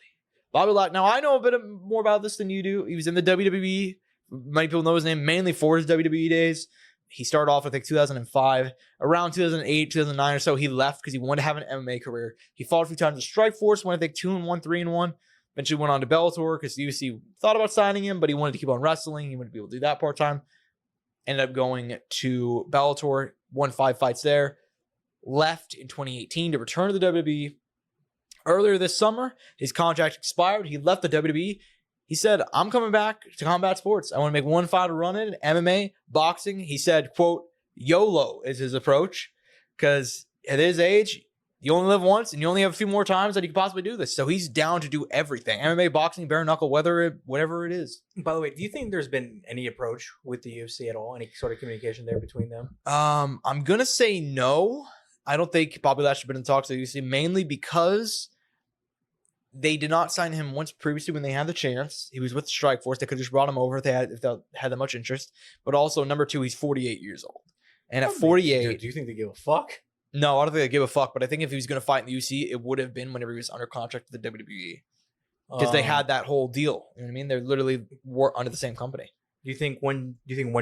Now, I know a bit more about this than you do. He was in the WWE. Many people know his name mainly for his WWE days. He started off, I think, 2005. Around 2008, 2009 or so, he left because he wanted to have an MMA career. He fought a few times in Strikeforce, went, I think, 2-1, 3-1. Eventually went on to Bellator because the UFC thought about signing him, but he wanted to keep on wrestling. He wanted to be able to do that part-time. Ended up going to Bellator, won 5 fights there. Left in 2018 to return to the WWE. Earlier this summer, his contract expired. He left the WWE. He said, I'm coming back to combat sports. I want to make one fight to run in MMA, boxing. He said, quote, YOLO is his approach because at his age, you only live once and you only have a few more times that he could possibly do this. So he's down to do everything. MMA, boxing, bare knuckle, whatever it is. By the way, do you think there's been any approach with the UFC at all? Any sort of communication there between them? I'm going to say no. I don't think Bobby Lashley's been in talks with the UFC, mainly because they did not sign him once previously when they had the chance. He was with the Strikeforce. They could have just brought him over if they had that much interest. But also, number 2, he's 48 years old. And at 48... Dude, do you think they give a fuck? No, I don't think they give a fuck. But I think if he was going to fight in the UFC, it would have been whenever he was under contract with the WWE. Because they had that whole deal. You know what I mean? They literally were under the same company. Do you think one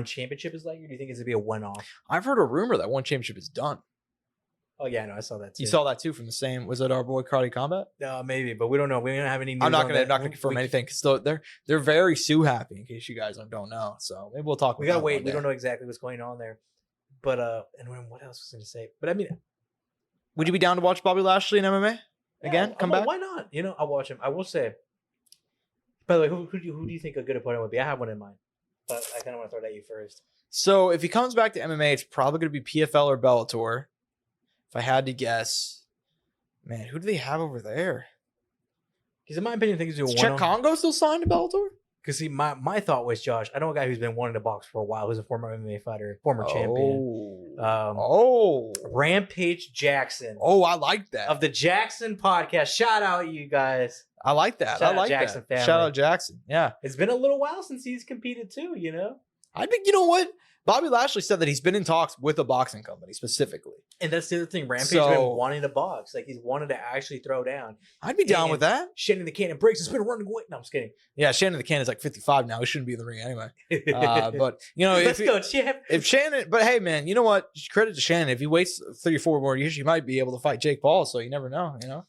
championship is like, or do you think it's going to be a one-off? I've heard a rumor that one championship is done. Oh, yeah, no, I saw that too. You saw that too from the same... Was it our boy Carly Combat? Maybe, but we don't know. We don't have any news. I'm not gonna confirm anything because they're very Sue happy. In case you guys don't know, so maybe we'll talk. We gotta wait. We don't know exactly what's going on there, but and what else was I gonna say? But I mean, would you be down to watch Bobby Lashley in MMA again? Yeah, come back? Why not? You know, I'll watch him. I will say. By the way, who do you think a good opponent would be? I have one in mind, but I kind of want to throw it at you first. So if he comes back to MMA, it's probably gonna be PFL or Bellator. If I had to guess, man, who do they have over there? Because in my opinion, I think he's doing Czech Congo still signed to Bellator? Because see, my thought was, Josh, I know a guy who's been wanting to box for a while, who's a former MMA fighter, former champion. Rampage Jackson. Oh, I like that. Of the Jackson podcast. Shout out, you guys. I like that. Shout I like out Jackson that. family. Shout out Jackson. Yeah. It's been a little while since he's competed too, you know? I think, you know what? Bobby Lashley said that he's been in talks with a boxing company specifically. And that's the other thing. Rampage has been wanting to box. Like, he's wanted to actually throw down. I'd be down with that. Shannon the Cannon breaks. It's been running away. No, I'm just kidding. Yeah, Shannon the Cannon's like 55 now. He shouldn't be in the ring anyway. But, you know, Let's go, champ. If Shannon, but hey, man, you know what? Credit to Shannon. If he waits 3 or 4 more years, he might be able to fight Jake Paul. So you never know, you know?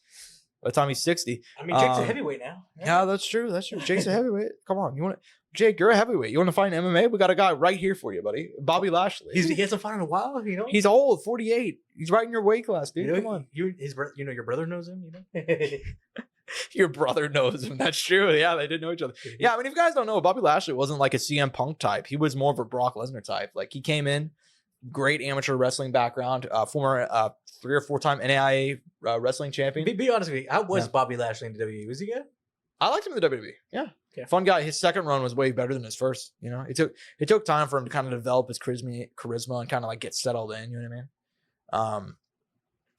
By the time he's 60. I mean, Jake's a heavyweight now. Yeah, that's true. That's true. Jake's a heavyweight. Come on. Jake, you're a heavyweight. You want to fight in MMA? We got a guy right here for you, buddy. Bobby Lashley. He hasn't fought in a while, you know? He's old, 48. He's right in your weight class, dude. You know, come on. your brother knows him, you know? Your brother knows him. That's true. Yeah, they did know each other. Yeah, I mean, if you guys don't know, Bobby Lashley wasn't like a CM Punk type. He was more of a Brock Lesnar type. Like, he came in, great amateur wrestling background, former 3 or 4 time NAIA wrestling champion. Be honest with me. How was Bobby Lashley in the WWE? Was he good? I liked him in the WWE. Yeah. Fun guy. His second run was way better than his first. You know, it took time for him to kind of develop his charisma and kind of like get settled in. You know what I mean?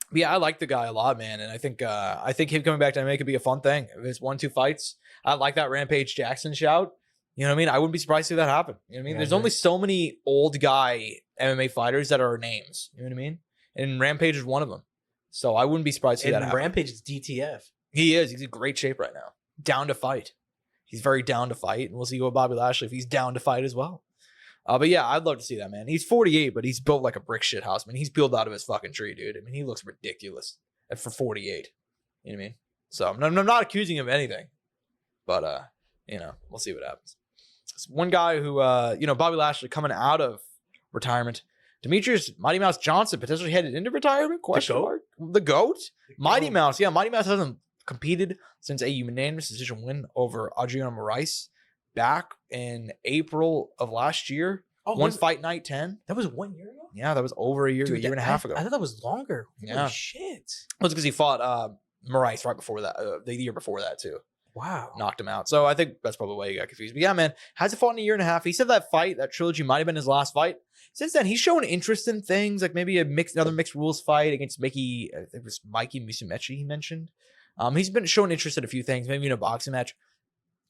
But yeah, I like the guy a lot, man, and I think him coming back to MMA could be a fun thing. If it's 1-2 fights, I like that Rampage Jackson shout. You know what I mean? I wouldn't be surprised to see that happen. You know what I mean? There's only so many old guy MMA fighters that are names. You know what I mean? And Rampage is one of them. So I wouldn't be surprised to see that happen. Rampage is DTF. He is. He's in great shape right now. Down to fight. He's very down to fight, and we'll see what Bobby Lashley if he's down to fight as well. But yeah, I'd love to see that, man. He's 48, but he's built like a brick shit house, man. He's peeled out of his fucking tree, dude. I mean, he looks ridiculous for 48. You know what I mean? So I'm not accusing him of anything, but you know, we'll see what happens. It's one guy who, Bobby Lashley coming out of retirement. Demetrius Mighty Mouse Johnson potentially headed into retirement? Question mark. The GOAT? Mighty Mouse. Yeah, Mighty Mouse hasn't competed since a unanimous decision win over Adriano Moraes back in April of last year. One fight night 10. That was 1 year ago? Yeah, that was over a year, dude, a year and a half ago. I thought that was longer. Yeah. Holy shit. That's because he fought Moraes right before that, the year before that too. Wow. Knocked him out. So I think that's probably why he got confused. But yeah, man, hasn't fought in a year and a half. He said that trilogy might have been his last fight. Since then, he's shown interest in things like maybe another mixed rules fight against Mikey. I think it was Mikey Musumeci he mentioned. He's been showing interest in a few things, maybe in a boxing match.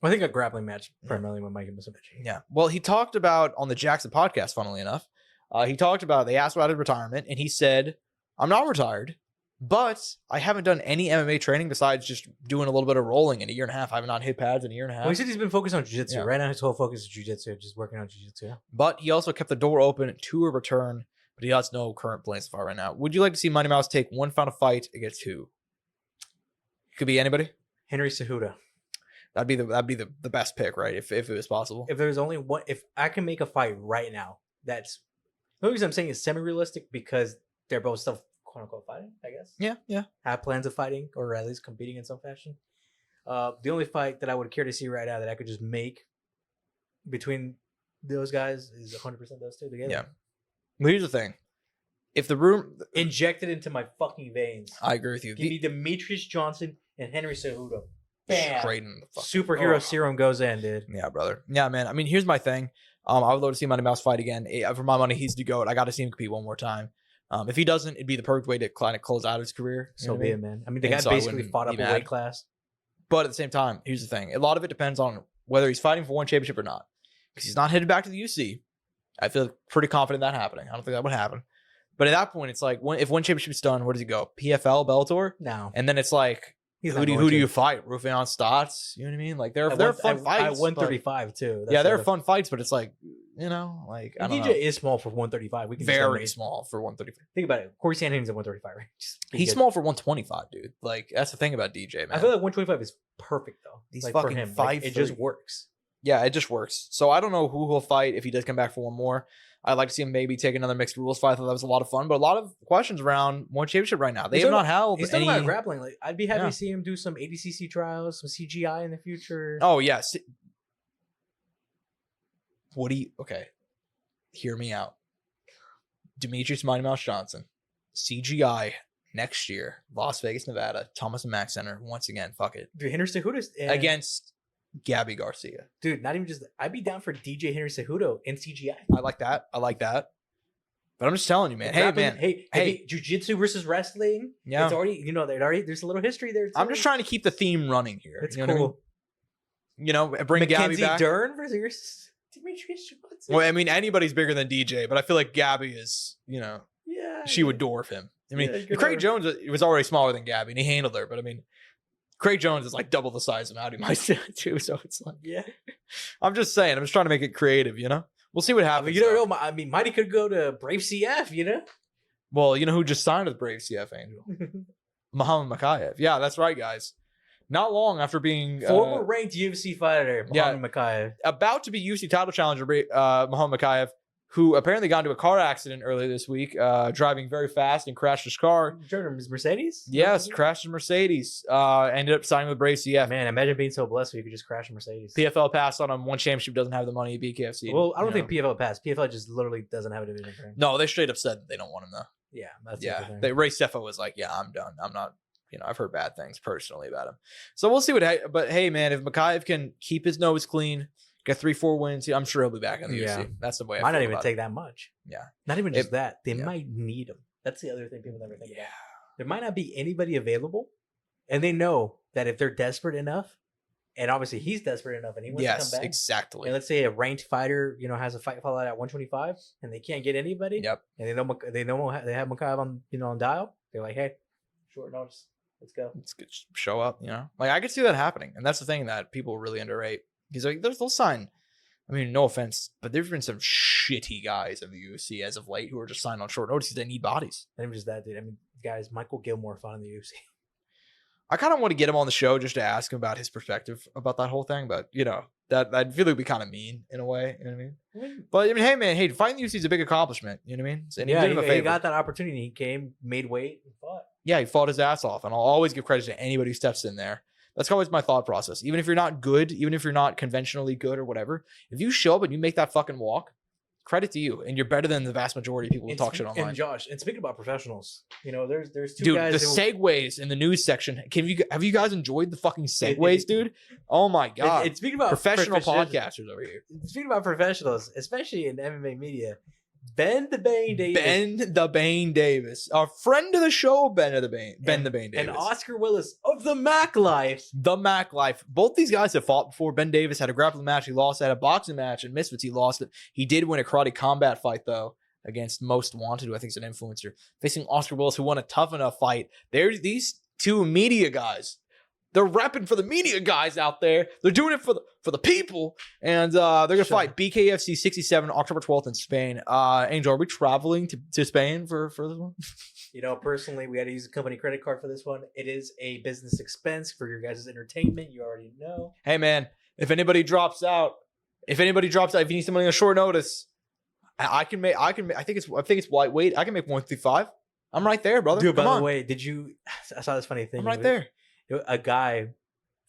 Well, I think a grappling match primarily with Mikey Musumeci. Yeah. Well, he talked about on the Jackson podcast, funnily enough, they asked about his retirement, and he said, I'm not retired, but I haven't done any MMA training besides just doing a little bit of rolling in a year and a half. I have not hit pads in a year and a half. Well, he said he's been focused on jiu-jitsu. Yeah. Right now, his whole focus is jiu-jitsu, just working on jiu-jitsu. But he also kept the door open to a return, but he has no current plans to fight right now. Would you like to see Mighty Mouse take one final fight against who? Could be anybody. Henry Cejudo. That'd be the best pick, right? If it was possible. If there's only one, if I can make a fight right now, that's the reason I'm saying is semi-realistic because they're both still quote unquote fighting, I guess. Yeah. Have plans of fighting or at least competing in some fashion. The only fight that I would care to see right now that I could just make between those guys is 100% those two together. Yeah. Well, here's the thing. If the room injected into my fucking veins, I agree with you. Give me Demetrius Johnson and Henry Cejudo. Bam. Straight in the superhero serum goes in, dude. Yeah, brother. Yeah, man. I mean, here's my thing. I would love to see Mighty Mouse fight again. For my money, he's the GOAT. I got to see him compete one more time. If he doesn't, it'd be the perfect way to kind of close out his career. So be it, man. I mean, the guy basically fought up a weight class. But at the same time, here's the thing. A lot of it depends on whether he's fighting for one championship or not. Because he's not headed back to the UFC. I feel pretty confident that happening. I don't think that would happen. But at that point, it's like, if one championship's done, where does he go? PFL, Bellator? No. And then it's like, who do you fight? Rufián Stotts? You know what I mean? Like, they're fun fights. At 135, too. Yeah, they're fun fights, but it's like, you know, like, I don't know. DJ is small for 135. We can very small for 135. Think about it. Corey Sandhagen's at 135, right? He's small for 125, dude. Like, that's the thing about DJ, man. I feel like 125 is perfect, though. He's like, fucking for him. 5'3". Like, it just works. Yeah, it just works. So I don't know who he'll fight if he does come back for one more. I'd like to see him maybe take another mixed rules fight. I thought that was a lot of fun, but a lot of questions around one championship right now. They have not held. He's talking about grappling. Like, I'd be happy to see him do some ADCC trials, some CGI in the future. Oh yes. Okay, hear me out. Demetrius Mighty Mouse Johnson, CGI next year, Las Vegas, Nevada, Thomas and Mack Center. Once again, fuck it. Dude, Henry Cejudo against Gabby Garcia. Dude, not even just I'd be down for DJ Henry Cejudo in CGI. I like that. But I'm just telling you, man. Hey, jiu-jitsu versus wrestling. Yeah. It's already, there's a little history there too. I'm just trying to keep the theme running here. It's cool. What I mean? You know, bring Gabby back. Dern versus Demetrius Johnson. Well, I mean, anybody's bigger than DJ, but I feel like Gabby is, she would dwarf him. I mean, Craig Jones was already smaller than Gabby, and he handled her. But I mean, Craig Jones is like double the size of Matty Mice too, so it's like, I'm just saying, I'm just trying to make it creative, We'll see what happens. You don't know. I mean, Mighty could go to Brave CF, Well, you know who just signed with Brave CF, Angel? Muhammad Makayev. Yeah, that's right, guys. Not long after being former ranked UFC fighter, Muhammad Makayev, about to be UFC title challenger, Muhammad Makayev who apparently got into a car accident earlier this week, driving very fast and crashed his car. His Mercedes? Yes, crashed a Mercedes. Ended up signing with Brave CF. Man, imagine being so blessed where you could just crash a Mercedes. PFL passed on him. One championship, doesn't have the money to beat KFC. Well, I don't think PFL passed. PFL just literally doesn't have a division for him. No, they straight up said that they don't want him though. Yeah, that's Ray Steffo was like, yeah, I'm done. I'm not. I've heard bad things personally about him. So we'll see but hey, man, if Makayev can keep his nose clean, get 3-4 wins, I'm sure he'll be back in the UFC. That's the way I might feel not even about take it. that much. Yeah. Not even just that. They might need him. That's the other thing people never think about. There might not be anybody available, and they know that if they're desperate enough, and obviously he's desperate enough and he wants to come back. Yes, exactly. And let's say a ranked fighter, has a fight followed at 125 and they can't get anybody. Yep. And they have Makayev on, on dial. They're like, hey, short notice. Let's go. Let's show up, Like, I could see that happening. And that's the thing that people really underrate. He's like, they'll sign. I mean, no offense, but there's been some shitty guys in the UFC as of late who are just signed on short notice because they need bodies. Not even just that, dude. I mean, guys, Michael Gilmore fought in the UFC. I kind of want to get him on the show just to ask him about his perspective about that whole thing. But, that I feel like it'd be kind of mean in a way. You know what I mean? But, hey, man, fighting the UFC is a big accomplishment. You know what I mean? And he got that opportunity. He came, made weight, and fought. Yeah, he fought his ass off. And I'll always give credit to anybody who steps in there. That's always my thought process. Even if you're not good, even if you're not conventionally good or whatever, if you show up and you make that fucking walk, credit to you. And you're better than the vast majority of people who talk shit online. And Josh, and speaking about professionals, there's two dude, guys. The segues in the news section. Have you guys enjoyed the fucking segues, dude? Oh my God. And speaking about professional podcasters over here. Speaking about professionals, especially in MMA media, Ben the Bane Davis. Our friend of the show, Ben the Bane Davis. And Oscar Willis of the Mac Life. The Mac Life. Both these guys have fought before. Ben Davis had a grappling match. He lost. Had a boxing match. And Misfits, he lost it. He did win a karate combat fight, though, against Most Wanted, who I think is an influencer, facing Oscar Willis, who won a Tough Enough fight. There's these two media guys. They're repping for the media guys out there. They're doing it for the people. And they're going to fight BKFC 67 October 12th in Spain. Angel, are we traveling to Spain for this one? Personally, we had to use a company credit card for this one. It is a business expense for your guys' entertainment. You already know. Hey, man, if anybody drops out, if you need somebody on short notice, I think it's lightweight. I can make 135. I'm right there, brother. Dude, by the way, I saw this funny thing. I'm right there. A guy,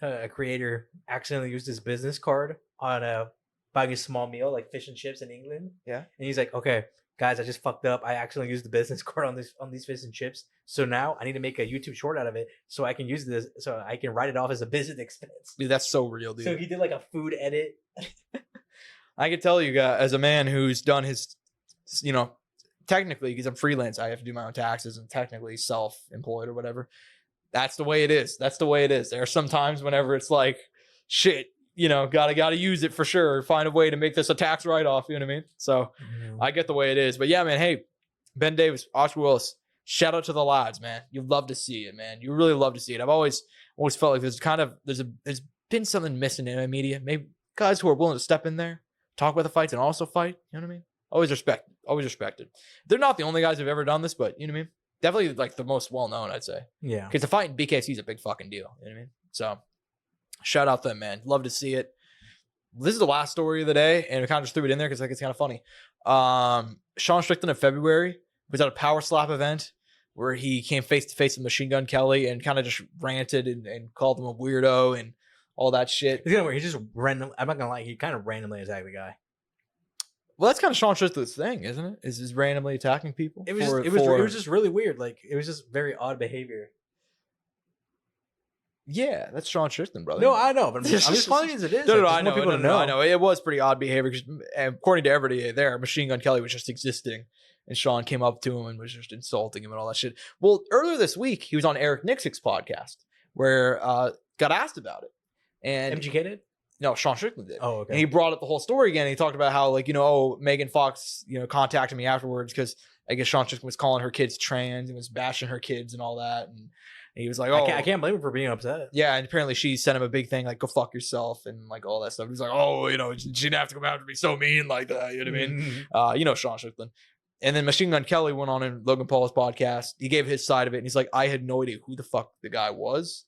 a creator, accidentally used his business card on buying a small meal like fish and chips in England. Yeah, and he's like, "Okay, guys, I just fucked up. I accidentally used the business card on these fish and chips. So now I need to make a YouTube short out of it so I can use this, so I can write it off as a business expense." Dude, that's so real, dude. So he did like a food edit. I can tell you, guys, as a man who's done his, technically because I'm freelance, I have to do my own taxes and technically self-employed or whatever. That's the way it is. There are some times whenever it's like, shit, gotta use it for sure. Find a way to make this a tax write-off. You know what I mean? So I get the way it is. But yeah, man, hey, Ben Davis, Oscar Willis, shout out to the lads, man. You love to see it, man. You really love to see it. I've always felt like there's been something missing in the media. Maybe guys who are willing to step in there, talk about the fights and also fight. You know what I mean? Always respected. They're not the only guys who've ever done this, but you know what I mean? Definitely like the most well-known, I'd say. Yeah. Because the fight in BKFC is a big fucking deal. You know what I mean? So shout out them, man. Love to see it. This is the last story of the day, and we kind of just threw it in there because it's kind of funny. Sean Strickland in February was at a Power Slap event where he came face-to-face with Machine Gun Kelly and kind of just ranted and called him a weirdo and all that shit. He's weird. He just random. I'm not going to lie. He kind of randomly attacked the guy. Well, that's kind of Sean Strickland's thing, isn't it? Is just randomly attacking people. It was just really weird. Like, it was just very odd behavior. Yeah, that's Sean Strickland, brother. No, I know, but I'm just calling it as it is. No, I know. People to know. I know. It was pretty odd behavior. According to everybody there, Machine Gun Kelly was just existing, and Sean came up to him and was just insulting him and all that shit. Well, earlier this week, he was on Eric Nixick's podcast where got asked about it. And MGK did? No, Sean Strickland did. Oh, okay. And he brought up the whole story again. And he talked about how, like, Megan Fox, contacted me afterwards because I guess Sean Strickland was calling her kids trans and was bashing her kids and all that. And he was like, I can't blame him for being upset. Yeah, and apparently she sent him a big thing like, go fuck yourself and like all that stuff. He was like, she didn't have to come after me so mean like that. You know what I mean? Sean Strickland. And then Machine Gun Kelly went on in Logan Paul's podcast. He gave his side of it. And he's like, I had no idea who the fuck the guy was.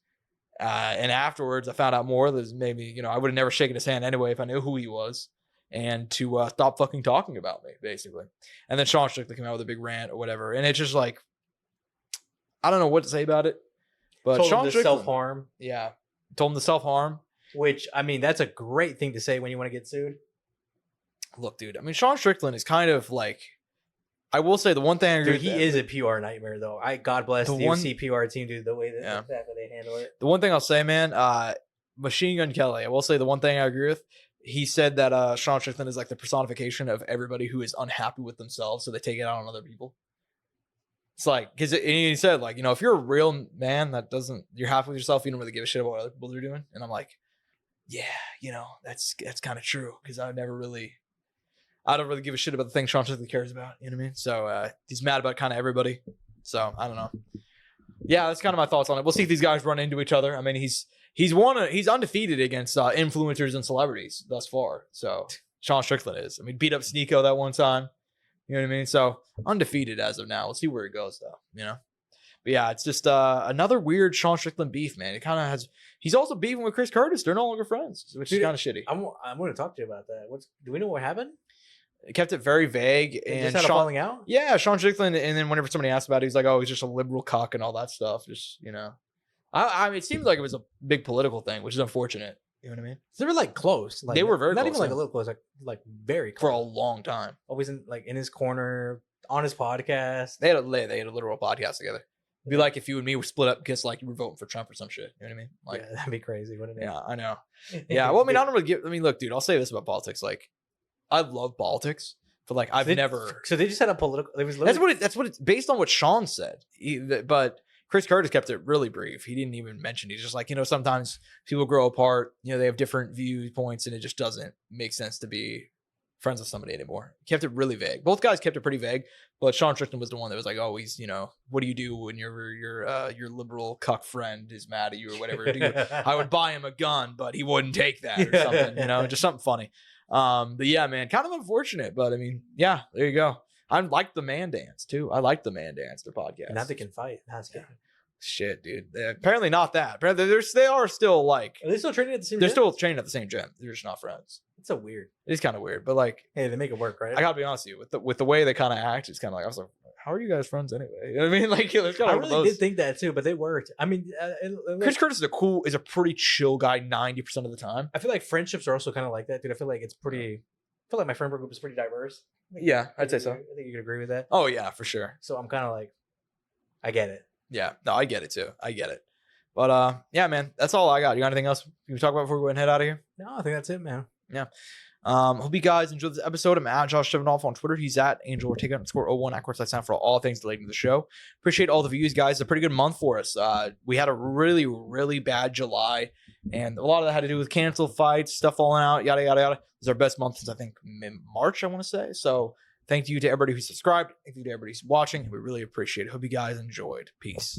And afterwards, I found out more. There's maybe, I would have never shaken his hand anyway if I knew who he was. and to stop fucking talking about me, basically. And then Sean Strickland came out with a big rant or whatever. And it's just like, I don't know what to say about it. But told Sean him to Strickland, self-harm. Yeah. Told him to self-harm. Which, I mean, that's a great thing to say when you want to get sued. Look, dude, I mean, Sean Strickland is kind of like, I will say the one thing I agree Dude, he is a PR nightmare, though. God bless the UFC PR team, dude, the way that they handle it. The one thing I'll say, man, Machine Gun Kelly, I will say the one thing I agree with, he said that Sean Strickland is like the personification of everybody who is unhappy with themselves, so they take it out on other people. It's like, because he said, like, you know, if you're a real man that doesn't, you're happy with yourself, you don't really give a shit about what other people are doing. And I'm like, yeah, you know, that's kind of true, because I don't really give a shit about the things Sean Strickland cares about. You know what I mean? So he's mad about kind of everybody. So I don't know. Yeah, that's kind of my thoughts on it. We'll see if these guys run into each other. I mean, he's undefeated against influencers and celebrities thus far. So Sean Strickland is. I mean, beat up Sneeko that one time. You know what I mean? So undefeated as of now. We'll see where it goes, though. You know. But yeah, it's just another weird Sean Strickland beef, man. It kind of has. He's also beefing with Chris Curtis. They're no longer friends, which is kind of shitty. I'm going to talk to you about that. Do we know what happened? It kept it very vague. They and just had a falling out? Yeah, Sean Strickland. And then whenever somebody asked about it, he's like, oh, he's just a liberal cuck and all that stuff. Just, you know. I mean, it seems like it was a big political thing, which is unfortunate. You know what I mean? So they were like close. Like, they were very not close, even like a little close, like very close. For a long time. Always in his corner, on his podcast. They had a literal podcast together. It'd be like if you and me were split up because like you were voting for Trump or some shit. You know what I mean? Like, yeah, that'd be crazy, wouldn't it? Yeah, I know. Yeah, well, I mean, I don't really give. I mean, look, dude, I'll say this about politics. Like, I love politics, but like, I've never. So they just had a political. It was that's what it's based on what Sean said. But Chris Curtis kept it really brief. He didn't even mention. He's just like, you know, sometimes people grow apart. You know, they have different viewpoints, and it just doesn't make sense to be friends with somebody anymore. He kept it really vague. Both guys kept it pretty vague, but Sean Strickland was the one that was like, oh, he's, you know, what do you do when your liberal cuck friend is mad at you or whatever? I would buy him a gun, but he wouldn't take that or something, you know, just something funny. But yeah, man, kind of unfortunate, but I mean, yeah, there you go. I like the Man Dance too. I like the Man Dance, their podcast. Now they can fight. That's good. Shit, dude. Apparently not that. Apparently they are still like. Are they still training at the same gym? They're still training at the same gym. They're just not friends. It's so weird. It's kind of weird, but like, hey, they make it work, right? I gotta be honest with you, with the way they kind of act, it's kind of like I was like, how are you guys friends anyway? You know what I mean? Like, I really did think that too, but they worked. I mean, Chris Curtis is a pretty chill guy 90% of the time. I feel like friendships are also kind of like that, dude. I feel like it's pretty. I feel like my friend group is pretty diverse. Yeah, I'd say so. I think you could agree with that. Oh yeah, for sure. So I'm kind of like, I get it. Yeah, no, I get it too. I get it. But yeah, man, that's all I got. You got anything else you can talk about before we go ahead and head out of here? No, I think that's it, man. Yeah. Hope you guys enjoyed this episode. I'm at Josh Evanoff on Twitter. He's at Angel Ortega _01 at Courtside Sound for all things relating to the show. Appreciate all the views, guys. It's a pretty good month for us. We had a really, really bad July, and a lot of that had to do with canceled fights, stuff falling out, yada, yada, yada. It was our best month since I think March, I want to say. So thank you to everybody who subscribed. Thank you to everybody who's watching. We really appreciate it. Hope you guys enjoyed. Peace.